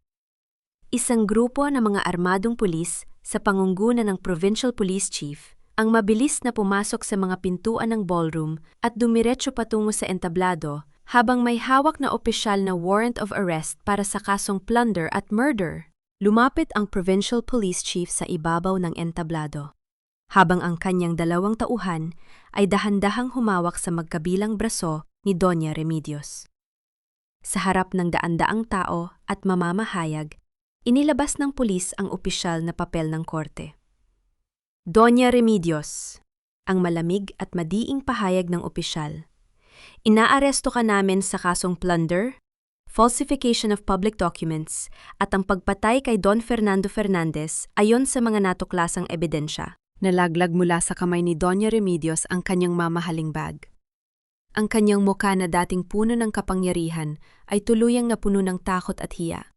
Isang grupo ng mga armadong pulis sa pangunguna ng Provincial Police Chief ang mabilis na pumasok sa mga pintuan ng ballroom at dumiretso patungo sa entablado habang may hawak na opisyal na warrant of arrest para sa kasong plunder at murder. Lumapit ang Provincial Police Chief sa ibabaw ng entablado, habang ang kanyang 2 tauhan ay dahan-dahang humawak sa magkabilang braso ni Doña Remedios. Sa harap ng daan-daang tao at mamamahayag, inilabas ng pulis ang opisyal na papel ng korte. "Doña Remedios," ang malamig at madiing pahayag ng opisyal, "inaaresto ka namin sa kasong plunder, falsification of public documents, at ang pagpatay kay Don Fernando Fernandez ayon sa mga natuklasang ebidensya." Nalaglag mula sa kamay ni Doña Remedios ang kanyang mamahaling bag. Ang kanyang mukha na dating puno ng kapangyarihan ay tuluyang napuno ng takot at hiya.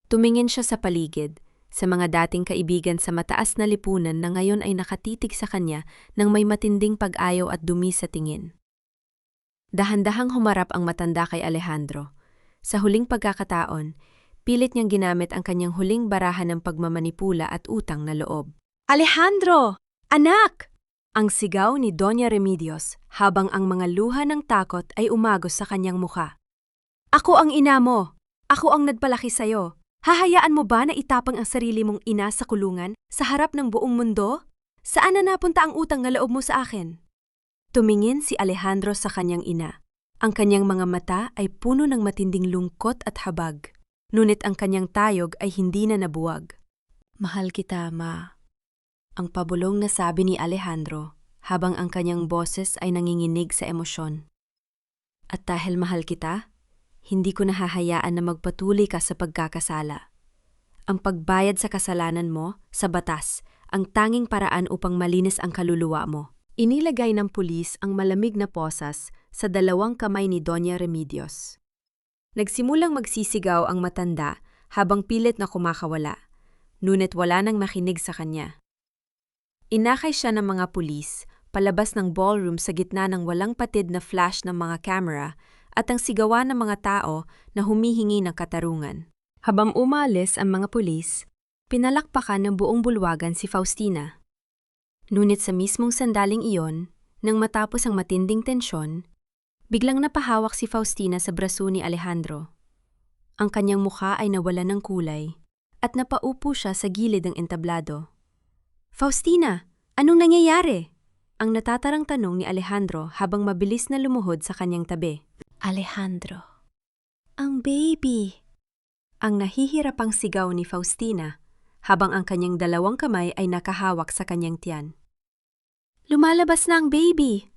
Tumingin siya sa paligid, sa mga dating kaibigan sa mataas na lipunan na ngayon ay nakatitig sa kanya nang may matinding pag-ayaw at dumi sa tingin. Dahan-dahang humarap ang matanda kay Alejandro. Sa huling pagkakataon, pilit niyang ginamit ang kanyang huling barahan ng pagmamanipula at utang na loob. "Alejandro! Anak!" ang sigaw ni Doña Remedios habang ang mga luha ng takot ay umagos sa kanyang mukha. "Ako ang ina mo! Ako ang nagpalaki sa'yo! Hahayaan mo ba na itapang ang sarili mong ina sa kulungan sa harap ng buong mundo? Saan na napunta ang utang na loob mo sa akin?" Tumingin si Alejandro sa kanyang ina. Ang kanyang mga mata ay puno ng matinding lungkot at habag, ngunit ang kanyang tayog ay hindi na nabuwag. Mahal kita, Ma. Ang pabulong na sabi ni Alejandro habang ang kanyang boses ay nanginginig sa emosyon. At dahil mahal kita, hindi ko nahahayaan na magpatuloy ka sa pagkakasala. Ang pagbayad sa kasalanan mo, sa batas, ang tanging paraan upang malinis ang kaluluwa mo. Inilagay ng pulis ang malamig na posas sa dalawang kamay ni Doña Remedios. Nagsimulang magsisigaw ang matanda habang pilit na kumakawala, ngunit wala nang makinig sa kanya. Inakay siya ng mga pulis palabas ng ballroom sa gitna ng walang patid na flash ng mga camera at ang sigawan ng mga tao na humihingi ng katarungan. Habang umalis ang mga pulis, pinalakpakan ng buong bulwagan si Faustina. Ngunit sa mismong sandaling iyon, nang matapos ang matinding tensyon, biglang napahawak si Faustina sa braso ni Alejandro. Ang kanyang mukha ay nawalan ng kulay at napaupo siya sa gilid ng entablado. Faustina, anong nangyayari? Ang natatarang tanong ni Alejandro habang mabilis na lumuhod sa kanyang tabi. Alejandro, ang baby! Ang nahihirapang sigaw ni Faustina habang ang kanyang dalawang kamay ay nakahawak sa kanyang tiyan. Lumalabas na ang baby!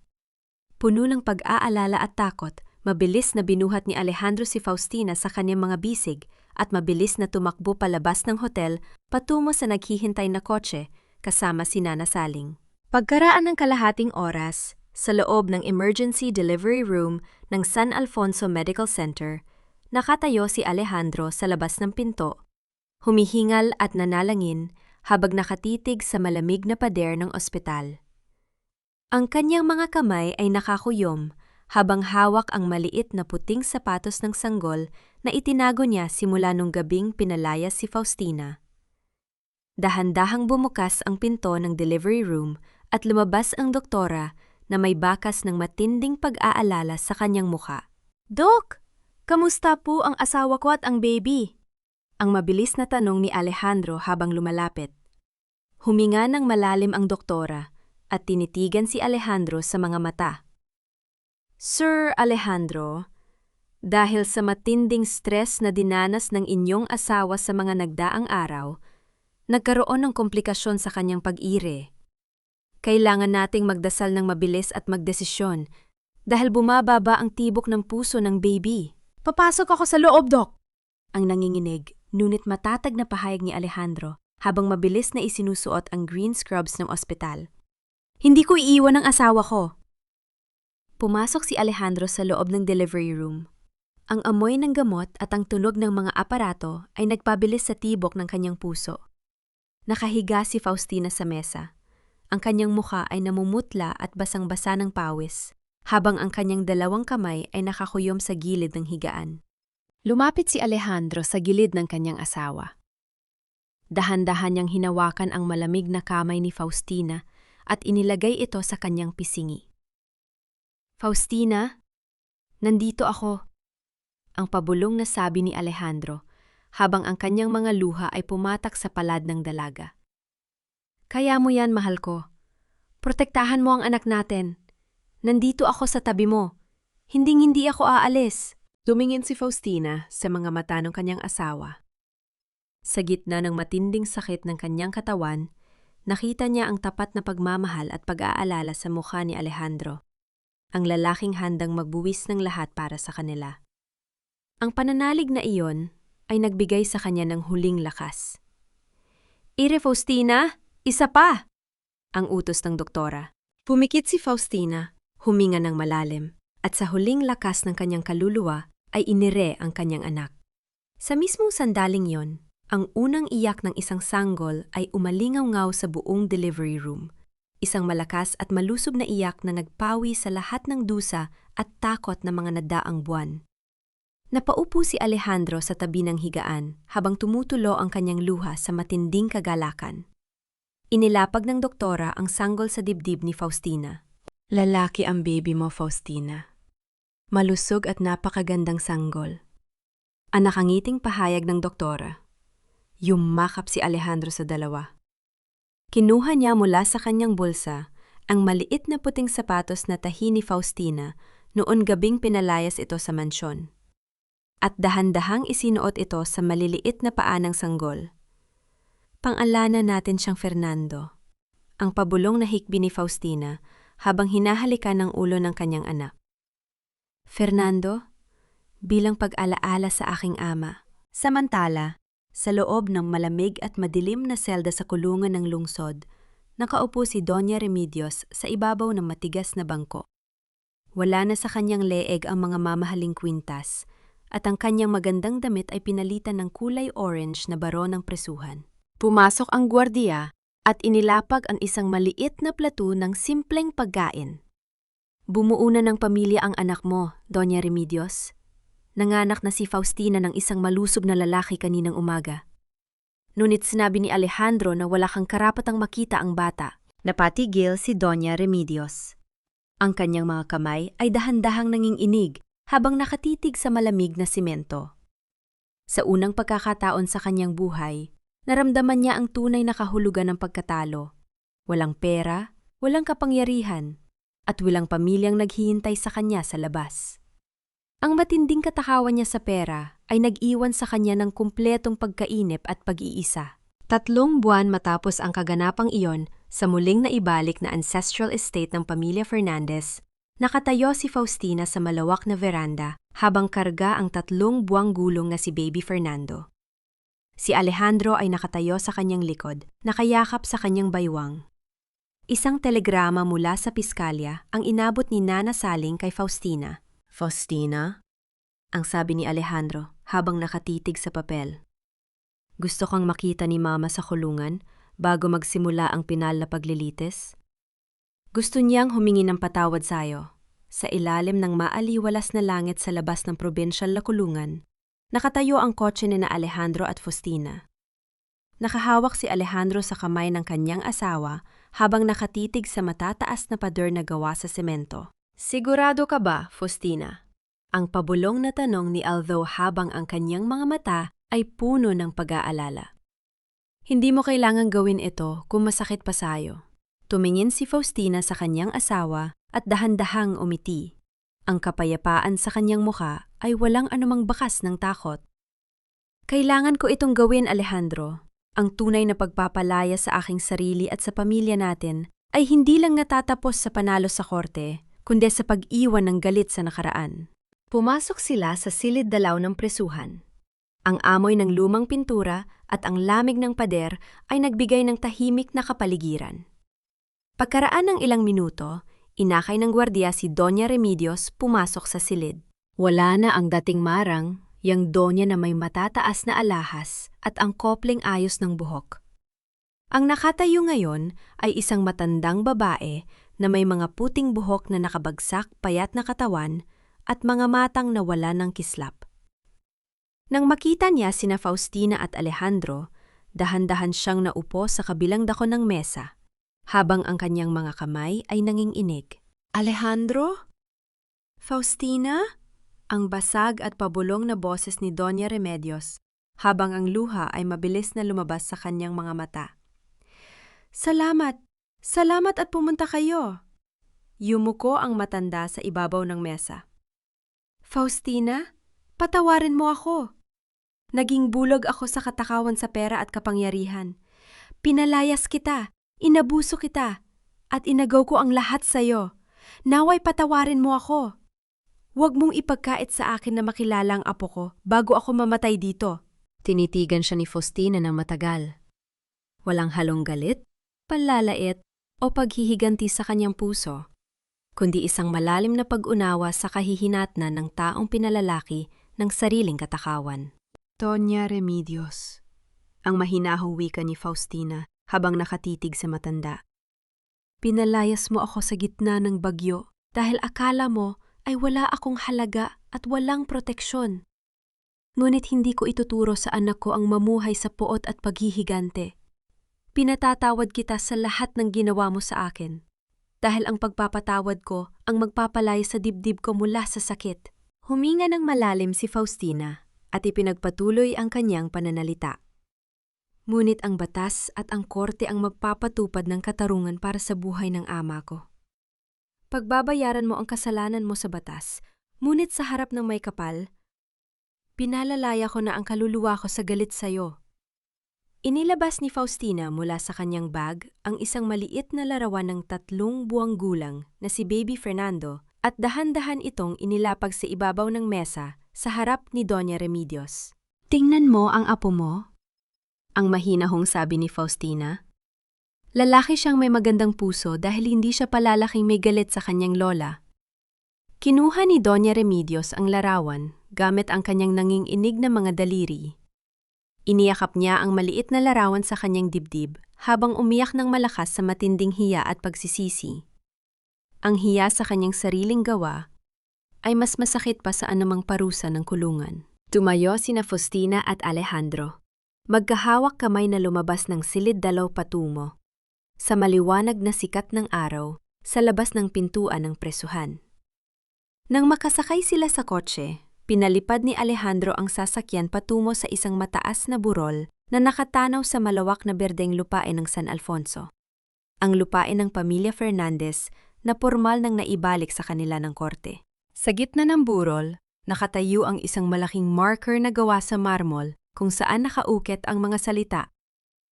Puno ng pag-aalala at takot, mabilis na binuhat ni Alejandro si Faustina sa kanyang mga bisig at mabilis na tumakbo palabas ng hotel patungo sa naghihintay na kotse kasama si Nana Saling. Pagkaraan ng kalahating oras, sa loob ng emergency delivery room ng San Alfonso Medical Center, nakatayo si Alejandro sa labas ng pinto, humihingal at nanalangin habang nakatitig sa malamig na pader ng ospital. Ang kanyang mga kamay ay nakakuyom habang hawak ang maliit na puting sapatos ng sanggol na itinago niya simula nung gabing pinalayas si Faustina. Dahan-dahang bumukas ang pinto ng delivery room at lumabas ang doktora na may bakas ng matinding pag-aalala sa kanyang mukha. Dok! Kamusta po ang asawa ko at ang baby? Ang mabilis na tanong ni Alejandro habang lumalapit. Huminga ng malalim ang doktora at tinitigan si Alejandro sa mga mata. Sir Alejandro, dahil sa matinding stress na dinanas ng inyong asawa sa mga nagdaang araw, nagkaroon ng komplikasyon sa kanyang pag-ire. Kailangan nating magdasal ng mabilis at magdesisyon dahil bumababa ang tibok ng puso ng baby. Papasok ako sa loob, Dok! Ang nanginginig, ngunit matatag na pahayag ni Alejandro habang mabilis na isinusuot ang green scrubs ng ospital. Hindi ko iiwan ang asawa ko. Pumasok si Alejandro sa loob ng delivery room. Ang amoy ng gamot at ang tunog ng mga aparato ay nagpabilis sa tibok ng kanyang puso. Nakahiga si Faustina sa mesa. Ang kanyang mukha ay namumutla at basang-basa ng pawis, habang ang kanyang dalawang kamay ay nakakuyom sa gilid ng higaan. Lumapit si Alejandro sa gilid ng kanyang asawa. Dahan-dahan niyang hinawakan ang malamig na kamay ni Faustina at inilagay ito sa kanyang pisingi. Faustina, nandito ako, ang pabulong na sabi ni Alejandro habang ang kanyang mga luha ay pumatak sa palad ng dalaga. Kaya mo yan, mahal ko. Protektahan mo ang anak natin. Nandito ako sa tabi mo. Hinding-hindi ako aalis. Tumingin si Faustina sa mga mata ng kanyang asawa. Sa gitna ng matinding sakit ng kanyang katawan, nakita niya ang tapat na pagmamahal at pag-aalala sa mukha ni Alejandro. Ang lalaking handang magbuwis ng lahat para sa kanila. Ang pananalig na iyon ay nagbigay sa kanya ng huling lakas. Ire Faustina, isa pa! Ang utos ng doktora. Pumikit si Faustina, huminga ng malalim, at sa huling lakas ng kanyang kaluluwa ay inire ang kanyang anak. Sa mismong sandaling yon, ang unang iyak ng isang sanggol ay umalingaw-ngaw sa buong delivery room. Isang malakas at malusob na iyak na nagpawi sa lahat ng dusa at takot ng mga nadaang buwan. Napaupo si Alejandro sa tabi ng higaan habang tumutulo ang kanyang luha sa matinding kagalakan. Inilapag ng doktora ang sanggol sa dibdib ni Faustina. Lalaki ang baby mo, Faustina. Malusog at napakagandang sanggol. Ang nakangiting pahayag ng doktora. Yumakap si Alejandro sa dalawa. Kinuha niya mula sa kanyang bulsa ang maliit na puting sapatos na tahi ni Faustina noon gabing pinalayas ito sa mansyon. At dahan-dahang isinuot ito sa maliliit na paa ng sanggol. Pang-alanan natin siyang Fernando, ang pabulong na hikbi ni Faustina habang hinahalikan ng ulo ng kanyang anak. Fernando, bilang pag-alaala sa aking ama. Samantala, sa loob ng malamig at madilim na selda sa kulungan ng lungsod, nakaupo si Doña Remedios sa ibabaw ng matigas na bangko. Wala na sa kanyang leeg ang mga mamahaling kwintas at ang kanyang magandang damit ay pinalitan ng kulay orange na baro ng presuhan. Pumasok ang gwardiya at inilapag ang isang maliit na plato ng simpleng pagkain. Bumuo na ng pamilya ang anak mo, Doña Remedios. Nanganak na si Faustina ng isang malusob na lalaki kaninang umaga. Ngunit sinabi ni Alejandro na wala kang karapatang makita ang bata. Napatigil si Doña Remedios. Ang kanyang mga kamay ay dahan-dahang nanginginig habang nakatitig sa malamig na simento. Sa unang pagkakataon sa kanyang buhay, naramdaman niya ang tunay na kahulugan ng pagkatalo. Walang pera, walang kapangyarihan, at walang pamilyang naghihintay sa kanya sa labas. Ang matinding katakawan niya sa pera ay nag-iwan sa kanya ng kumpletong pagkainip at pag-iisa. 3 buwan matapos ang kaganapang iyon sa muling naibalik na ancestral estate ng pamilya Fernandez, nakatayo si Faustina sa malawak na veranda habang karga ang 3 buwang gulong na si Baby Fernando. Si Alejandro ay nakatayo sa kanyang likod, nakayakap sa kanyang baywang. Isang telegrama mula sa piskalya ang inabot ni Nana Saling kay Faustina. Faustina? Ang sabi ni Alejandro habang nakatitig sa papel. Gusto kang makita ni Mama sa kulungan bago magsimula ang pinal na paglilitis? Gusto niyang humingi ng patawad sa'yo. Sa ilalim ng maaliwalas na langit sa labas ng probinsyal na kulungan, nakatayo ang kotse ni na Alejandro at Faustina. Nakahawak si Alejandro sa kamay ng kanyang asawa habang nakatitig sa matataas na pader na gawa sa semento. Sigurado ka ba, Faustina? Ang pabulong na tanong ni Aldo habang ang kanyang mga mata ay puno ng pag-aalala. Hindi mo kailangang gawin ito kung masakit pa sa'yo. Tumingin si Faustina sa kanyang asawa at dahan-dahang umiti. Ang kapayapaan sa kanyang mukha ay walang anumang bakas ng takot. Kailangan ko itong gawin, Alejandro. Ang tunay na pagpapalaya sa aking sarili at sa pamilya natin ay hindi lang natatapos sa panalo sa korte, kundi sa pag-iwan ng galit sa nakaraan. Pumasok sila sa silid-dalaw ng presuhan. Ang amoy ng lumang pintura at ang lamig ng pader ay nagbigay ng tahimik na kapaligiran. Pagkaraan ng ilang minuto, inakay ng gwardiya si Doña Remedios pumasok sa silid. Wala na ang dating marang, yang donya na may matataas na alahas at ang kopling ayos ng buhok. Ang nakatayo ngayon ay isang matandang babae na may mga puting buhok na nakabagsak payat na katawan at mga matang na wala ng kislap. Nang makita niya sina Faustina at Alejandro, dahan-dahan siyang naupo sa kabilang dako ng mesa, habang ang kanyang mga kamay ay nanginginig. Alejandro? Faustina? Ang basag at pabulong na boses ni Doña Remedios, habang ang luha ay mabilis na lumabas sa kanyang mga mata. Salamat! Salamat at pumunta kayo! Yumuko ang matanda sa ibabaw ng mesa. Faustina, patawarin mo ako. Naging bulag ako sa katakawan sa pera at kapangyarihan. Pinalayas kita, inabuso kita, at inagaw ko ang lahat sa'yo. Naway patawarin mo ako. Huwag mong ipagkait sa akin na makilala ang apo ko bago ako mamatay dito. Tinitigan siya ni Faustina ng matagal. Walang halong galit, panlalait, o paghihiganti sa kanyang puso, kundi isang malalim na pag-unawa sa kahihinatnan ng taong pinalalaki ng sariling katakawan. Doña Remedios, ang mahinahong wika ni Faustina habang nakatitig sa matanda. Pinalayas mo ako sa gitna ng bagyo dahil akala mo ay wala akong halaga at walang proteksyon. Ngunit hindi ko ituturo sa anak ko ang mamuhay sa puot at paghihigante. Pinatatawad kita sa lahat ng ginawa mo sa akin, dahil ang pagpapatawad ko ang magpapalaya sa dibdib ko mula sa sakit. Huminga ng malalim si Faustina at ipinagpatuloy ang kanyang pananalita. Ngunit ang batas at ang korte ang magpapatupad ng katarungan para sa buhay ng ama ko. Pagbabayaran mo ang kasalanan mo sa batas, ngunit sa harap ng may kapal, pinalalaya ko na ang kaluluwa ko sa galit sa'yo. Inilabas ni Faustina mula sa kanyang bag ang isang maliit na larawan ng 3 buwang gulang na si Baby Fernando at dahan-dahan itong inilapag sa ibabaw ng mesa sa harap ni Doña Remedios. "Tingnan mo ang apo mo," ang mahinahong sabi ni Faustina. Lalaki siyang may magandang puso dahil hindi siya palalaking may galit sa kanyang lola. Kinuha ni Doña Remedios ang larawan gamit ang kanyang nanginginig na mga daliri. Iniyakap niya ang maliit na larawan sa kanyang dibdib habang umiyak ng malakas sa matinding hiya at pagsisisi. Ang hiya sa kanyang sariling gawa ay mas masakit pa sa anumang parusa ng kulungan. Tumayo sina Faustina at Alejandro. Magkahawak kamay na lumabas ng silid-dalaw patungo sa maliwanag na sikat ng araw sa labas ng pintuan ng presuhan. Nang makasakay sila sa kotse, pinalipad ni Alejandro ang sasakyan patungo sa isang mataas na burol na nakatanaw sa malawak na berdeng lupain ng San Alfonso. Ang lupain ng pamilya Fernandez na pormal nang naibalik sa kanila ng korte. Sa gitna ng burol, nakatayo ang isang malaking marker na gawa sa marmol kung saan nakaukit ang mga salita,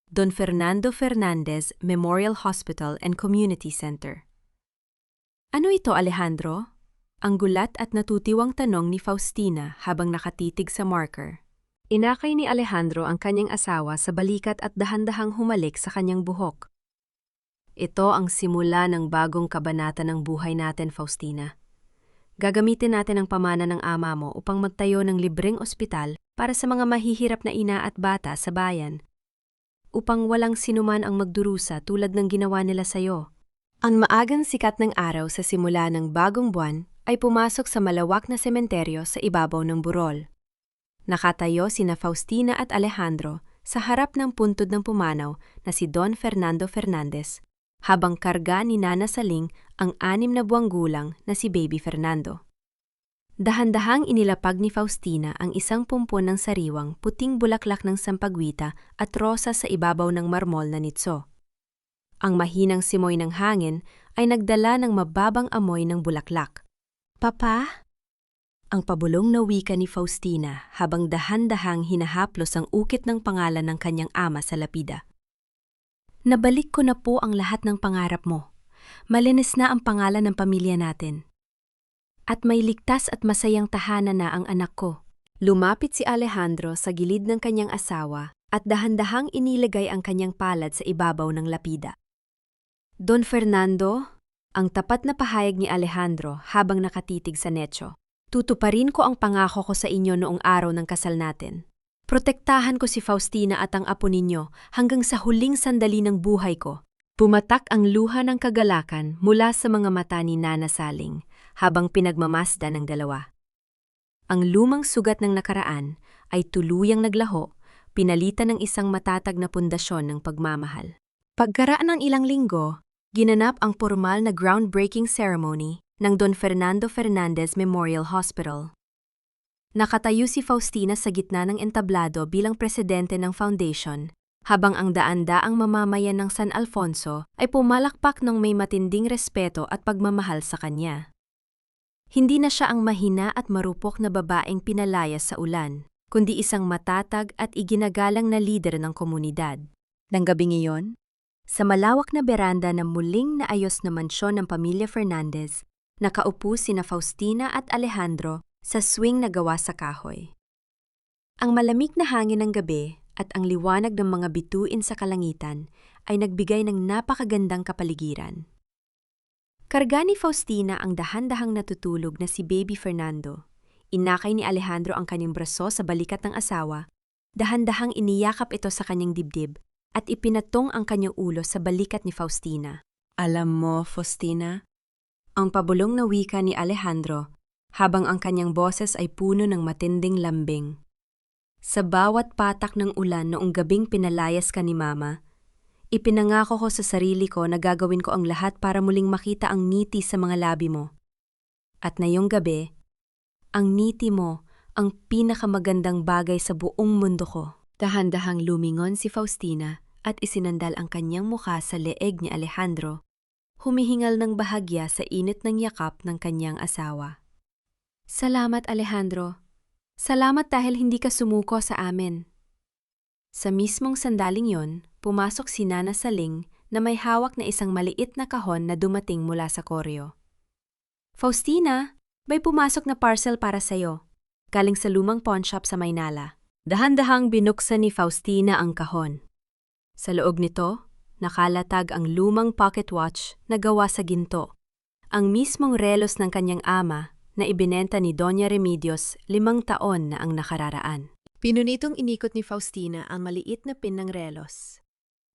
Don Fernando Fernandez Memorial Hospital and Community Center. "Ano ito, Alejandro?" Ang gulat at natutiwang tanong ni Faustina habang nakatitig sa marker. Inakay ni Alejandro ang kanyang asawa sa balikat at dahan-dahang humalik sa kanyang buhok. "Ito ang simula ng bagong kabanata ng buhay natin, Faustina. Gagamitin natin ang pamana ng ama mo upang magtayo ng libreng ospital para sa mga mahihirap na ina at bata sa bayan, upang walang sinuman ang magdurusa tulad ng ginawa nila sa'yo." Ang maagang sikat ng araw sa simula ng bagong buwan ay pumasok sa malawak na sementeryo sa ibabaw ng burol. Nakatayo sina Faustina at Alejandro sa harap ng puntod ng pumanaw na si Don Fernando Fernandez, habang karga ni Nana Saling ang 6 na buwang gulang na si Baby Fernando. Dahan-dahang inilapag ni Faustina ang isang pumpon ng sariwang puting bulaklak ng sampagwita at rosa sa ibabaw ng marmol na nitso. Ang mahinang simoy ng hangin ay nagdala ng mababang amoy ng bulaklak. "Papa?" Ang pabulong na wika ni Faustina habang dahan-dahang hinahaplos ang ukit ng pangalan ng kanyang ama sa lapida. "Nabalik ko na po ang lahat ng pangarap mo. Malinis na ang pangalan ng pamilya natin. At may ligtas at masayang tahanan na ang anak ko." Lumapit si Alejandro sa gilid ng kanyang asawa at dahan-dahang inilagay ang kanyang palad sa ibabaw ng lapida. "Don Fernando," ang tapat na pahayag ni Alejandro habang nakatitig sa netso, "tutuparin ko ang pangako ko sa inyo noong araw ng kasal natin. Protektahan ko si Faustina at ang apo ninyo hanggang sa huling sandali ng buhay ko." Pumatak ang luha ng kagalakan mula sa mga mata ni Nana Saling habang pinagmamasdan ng dalawa. Ang lumang sugat ng nakaraan ay tuluyang naglaho, pinalitan ng isang matatag na pundasyon ng pagmamahal. Pagkaraan ng ilang linggo, ginanap ang pormal na groundbreaking ceremony ng Don Fernando Fernandez Memorial Hospital. Nakatayo si Faustina sa gitna ng entablado bilang presidente ng foundation, habang ang daan-daang mamamayan ng San Alfonso ay pumalakpak ng may matinding respeto at pagmamahal sa kanya. Hindi na siya ang mahina at marupok na babaeng pinalayas sa ulan, kundi isang matatag at iginagalang na lider ng komunidad. Nang gabing iyon, sa malawak na beranda ng muling naayos na mansyon ng pamilya Fernandez, nakaupo sina Faustina at Alejandro sa swing na gawa sa kahoy. Ang malamig na hangin ng gabi at ang liwanag ng mga bituin sa kalangitan ay nagbigay ng napakagandang kapaligiran. Karga ni Faustina ang dahan-dahang natutulog na si Baby Fernando. Inakay ni Alejandro ang kanyang braso sa balikat ng asawa, dahan-dahang iniyakap ito sa kanyang dibdib at ipinatong ang kanyang ulo sa balikat ni Faustina. "Alam mo, Faustina," ang pabulong na wika ni Alejandro habang ang kanyang boses ay puno ng matinding lambing. "Sa bawat patak ng ulan noong gabing pinalayas ka ni Mama, ipinangako ko sa sarili ko na gagawin ko ang lahat para muling makita ang ngiti sa mga labi mo. At ngayong gabi, ang ngiti mo ang pinakamagandang bagay sa buong mundo ko." Dahan-dahang lumingon si Faustina at isinandal ang kanyang mukha sa leeg ni Alejandro, humihingal ng bahagya sa init ng yakap ng kanyang asawa. "Salamat, Alejandro. Salamat dahil hindi ka sumuko sa amin." Sa mismong sandaling yon, pumasok si Nana Saling na may hawak na isang maliit na kahon na dumating mula sa koryo. Faustina, may pumasok na parcel para sa'yo. Galing sa lumang pawn shop sa Maynala. Dahan-dahang binuksan ni Faustina ang kahon. Sa loob nito, nakalatag ang lumang pocket watch na gawa sa ginto. Ang mismong relos ng kanyang ama na ibinenta ni Doña Remedios 5 taon na ang nakararaan. Pinunitong inikot ni Faustina ang maliit na pin ng relos.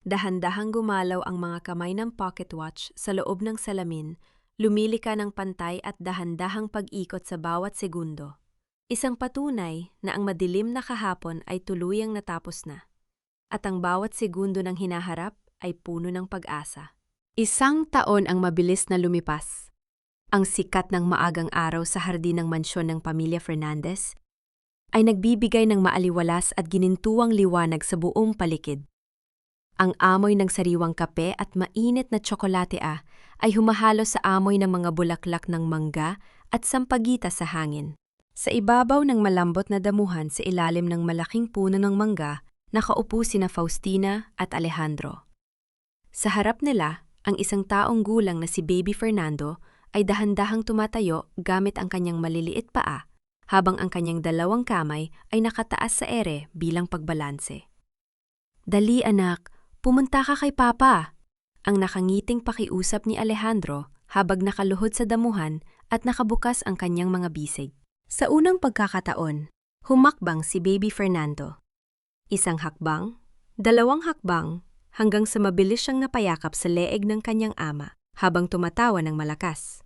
Dahan-dahang gumalaw ang mga kamay ng pocket watch sa loob ng salamin, lumilika ng pantay at dahan-dahang pag-ikot sa bawat segundo. Isang patunay na ang madilim na kahapon ay tuluyang natapos na. At ang bawat segundo ng hinaharap ay puno ng pag-asa. 1 taon ang mabilis na lumipas. Ang sikat ng maagang araw sa hardin ng mansyon ng pamilya Fernandez ay nagbibigay ng maaliwalas at ginintuang liwanag sa buong paligid. Ang amoy ng sariwang kape at mainit na tsokolate ay humahalo sa amoy ng mga bulaklak ng mangga at sampagita sa hangin. Sa ibabaw ng malambot na damuhan sa ilalim ng malaking puno ng mangga, nakaupo sina Faustina at Alejandro. Sa harap nila, ang isang taong gulang na si Baby Fernando ay dahan-dahang tumatayo gamit ang kanyang maliliit paa, habang ang kanyang 2 kamay ay nakataas sa ere bilang pagbalanse. "Dali anak, pumunta ka kay Papa," ang nakangiting pakiusap ni Alejandro habang nakaluhod sa damuhan at nakabukas ang kanyang mga bisig. Sa unang pagkakataon, humakbang si Baby Fernando. 1 hakbang, 2 hakbang, hanggang sa mabilis siyang napayakap sa leeg ng kanyang ama habang tumatawa ng malakas.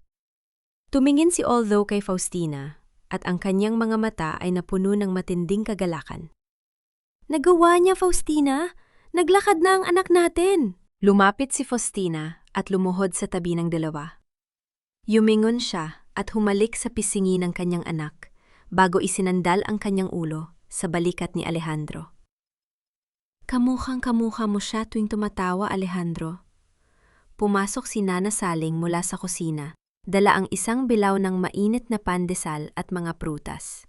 Tumingin si Aldo kay Faustina at ang kanyang mga mata ay napuno ng matinding kagalakan. "Nagawa niya, Faustina! Naglakad na ang anak natin!" Lumapit si Faustina at lumuhod sa tabi ng dalawa. Yumingon siya at humalik sa pisingi ng kanyang anak bago isinandal ang kanyang ulo sa balikat ni Alejandro. "Kamukhang-kamukha mo siya tuwing tumatawa, Alejandro." Pumasok si Nana Saling mula sa kusina, dala ang isang bilaw ng mainit na pandesal at mga prutas.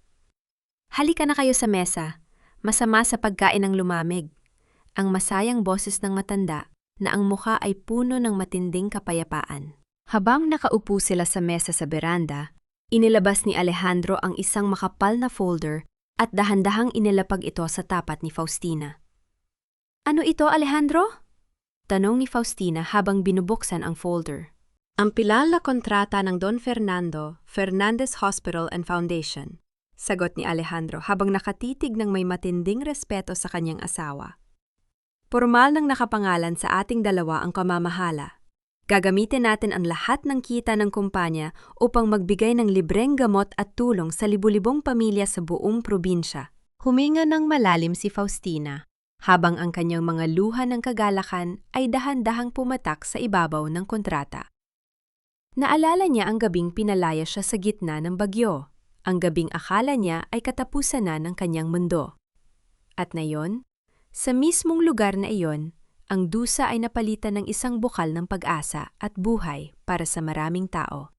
"Halika na kayo sa mesa. Masama sa pagkain ng lumamig." Ang masayang boses ng matanda na ang mukha ay puno ng matinding kapayapaan. Habang nakaupo sila sa mesa sa beranda, inilabas ni Alejandro ang isang makapal na folder at dahan-dahang inilapag ito sa tapat ni Faustina. "Ano ito, Alejandro?" tanong ni Faustina habang binubuksan ang folder. "Ang pilal na kontrata ng Don Fernando, Fernandez Hospital and Foundation," sagot ni Alejandro habang nakatitig ng may matinding respeto sa kanyang asawa. "Formal nang nakapangalan sa ating dalawa ang kamamahala. Gagamitin natin ang lahat ng kita ng kumpanya upang magbigay ng libreng gamot at tulong sa libu-libong pamilya sa buong probinsya." Huminga ng malalim si Faustina, habang ang kanyang mga luha ng kagalakan ay dahan-dahang pumatak sa ibabaw ng kontrata. Naalala niya ang gabing pinalaya siya sa gitna ng bagyo, ang gabing akala niya ay katapusan na ng kanyang mundo. At ngayon, sa mismong lugar na iyon, ang dusa ay napalitan ng isang bukal ng pag-asa at buhay para sa maraming tao.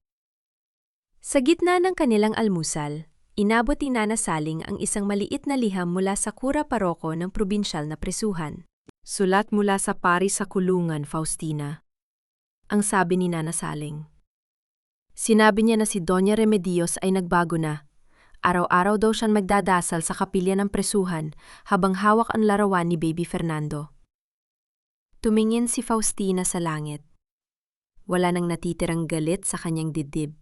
Sa gitna ng kanilang almusal, inabot ni Nana Saling ang isang maliit na liham mula sa kura paroko ng probinsyal na presuhan. "Sulat mula sa Paris sa kulungan, Faustina," ang sabi ni Nana Saling. Sinabi niya na si Doña Remedios ay nagbago na. Araw-araw daw siyang magdadasal sa kapilya ng presuhan habang hawak ang larawan ni Baby Fernando. Tumingin si Faustina sa langit. Wala nang natitirang galit sa kanyang dibdib,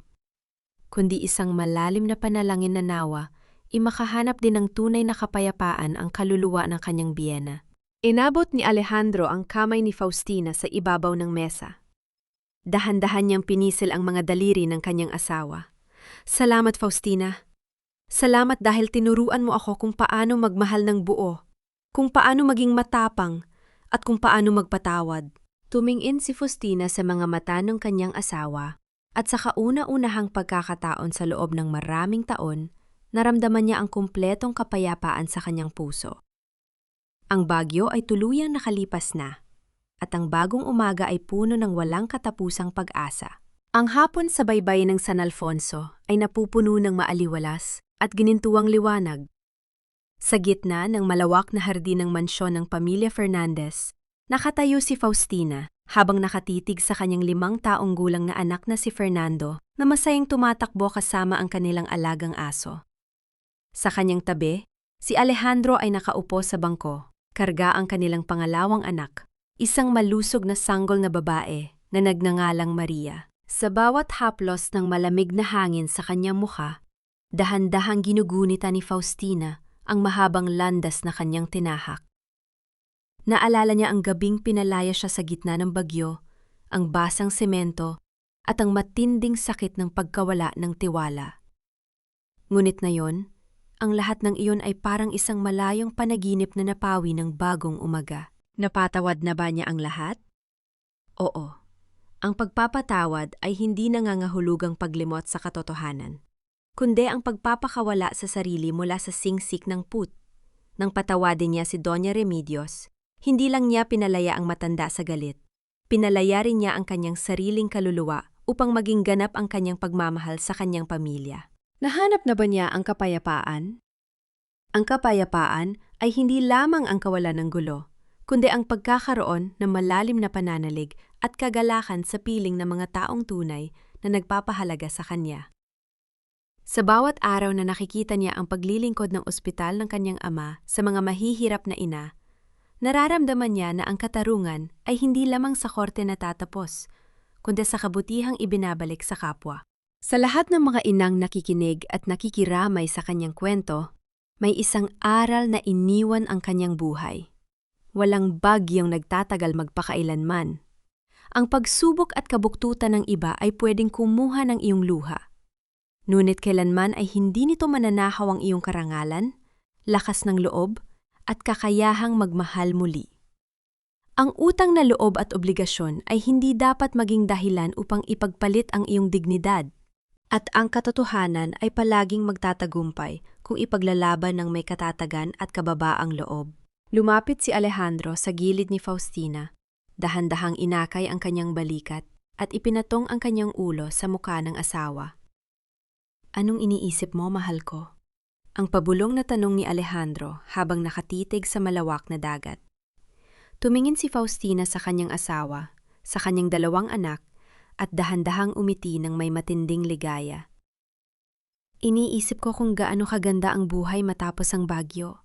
kundi isang malalim na panalangin na nawa, makahanap din ng tunay na kapayapaan ang kaluluwa ng kanyang biyena. Inabot ni Alejandro ang kamay ni Faustina sa ibabaw ng mesa. Dahan-dahan niyang pinisil ang mga daliri ng kanyang asawa. "Salamat, Faustina. Salamat dahil tinuruan mo ako kung paano magmahal ng buo, kung paano maging matapang, at kung paano magpatawad." Tumingin si Faustina sa mga mata ng kanyang asawa at sa kauna-unahang pagkakataon sa loob ng maraming taon, naramdaman niya ang kumpletong kapayapaan sa kanyang puso. Ang bagyo ay tuluyang nakalipas na, at ang bagong umaga ay puno ng walang katapusang pag-asa. Ang hapon sa baybay ng San Alfonso ay napupuno ng maaliwalas at ginintuang liwanag. Sa gitna ng malawak na hardin ng mansyon ng pamilya Fernandez, nakatayo si Faustina habang nakatitig sa kanyang 5 taong gulang na anak na si Fernando na masayang tumatakbo kasama ang kanilang alagang aso. Sa kanyang tabi, si Alejandro ay nakaupo sa bangko, karga ang kanilang pangalawang anak, isang malusog na sanggol na babae na nagngangalang Maria. Sa bawat haplos ng malamig na hangin sa kanyang mukha, dahan-dahang ginugunita ni Faustina ang mahabang landas na kanyang tinahak. Naalala niya ang gabing pinalaya siya sa gitna ng bagyo, ang basang semento, at ang matinding sakit ng pagkawala ng tiwala. Ngunit ngayon, ang lahat ng iyon ay parang isang malayong panaginip na napawi ng bagong umaga. Napatawad na ba niya ang lahat? Oo. Ang pagpapatawad ay hindi nangangahulugang paglimot sa katotohanan, kundi ang pagpapakawala sa sarili mula sa singsik ng put. Nang patawadin niya si Doña Remedios, hindi lang niya pinalaya ang matanda sa galit. Pinalaya rin niya ang kanyang sariling kaluluwa upang maging ganap ang kanyang pagmamahal sa kanyang pamilya. Nahanap na ba niya ang kapayapaan? Ang kapayapaan ay hindi lamang ang kawalan ng gulo, kundi ang pagkakaroon ng malalim na pananalig at kagalakan sa piling ng mga taong tunay na nagpapahalaga sa kanya. Sa bawat araw na nakikita niya ang paglilingkod ng ospital ng kanyang ama sa mga mahihirap na ina, nararamdaman niya na ang katarungan ay hindi lamang sa korte natatapos, kundi sa kabutihang ibinabalik sa kapwa. Sa lahat ng mga inang nakikinig at nakikiramay sa kanyang kwento, may isang aral na iniwan ang kanyang buhay. Walang bagyong nagtatagal magpakailanman. Ang pagsubok at kabuktutan ng iba ay pwedeng kumuha ng iyong luha. Ngunit kailanman ay hindi nito mananahaw ang iyong karangalan, lakas ng loob, at kakayahang magmahal muli. Ang utang na loob at obligasyon ay hindi dapat maging dahilan upang ipagpalit ang iyong dignidad. At ang katotohanan ay palaging magtatagumpay kung ipaglalaban ng may katatagan at kababaang loob. Lumapit si Alejandro sa gilid ni Faustina, dahan-dahang inakay ang kanyang balikat at ipinatong ang kanyang ulo sa mukha ng asawa. Anong iniisip mo, mahal ko? Ang pabulong na tanong ni Alejandro habang nakatitig sa malawak na dagat. Tumingin si Faustina sa kanyang asawa, sa kanyang 2 anak, at dahan-dahang umiti ng may matinding ligaya. Iniisip ko kung gaano kaganda ang buhay matapos ang bagyo.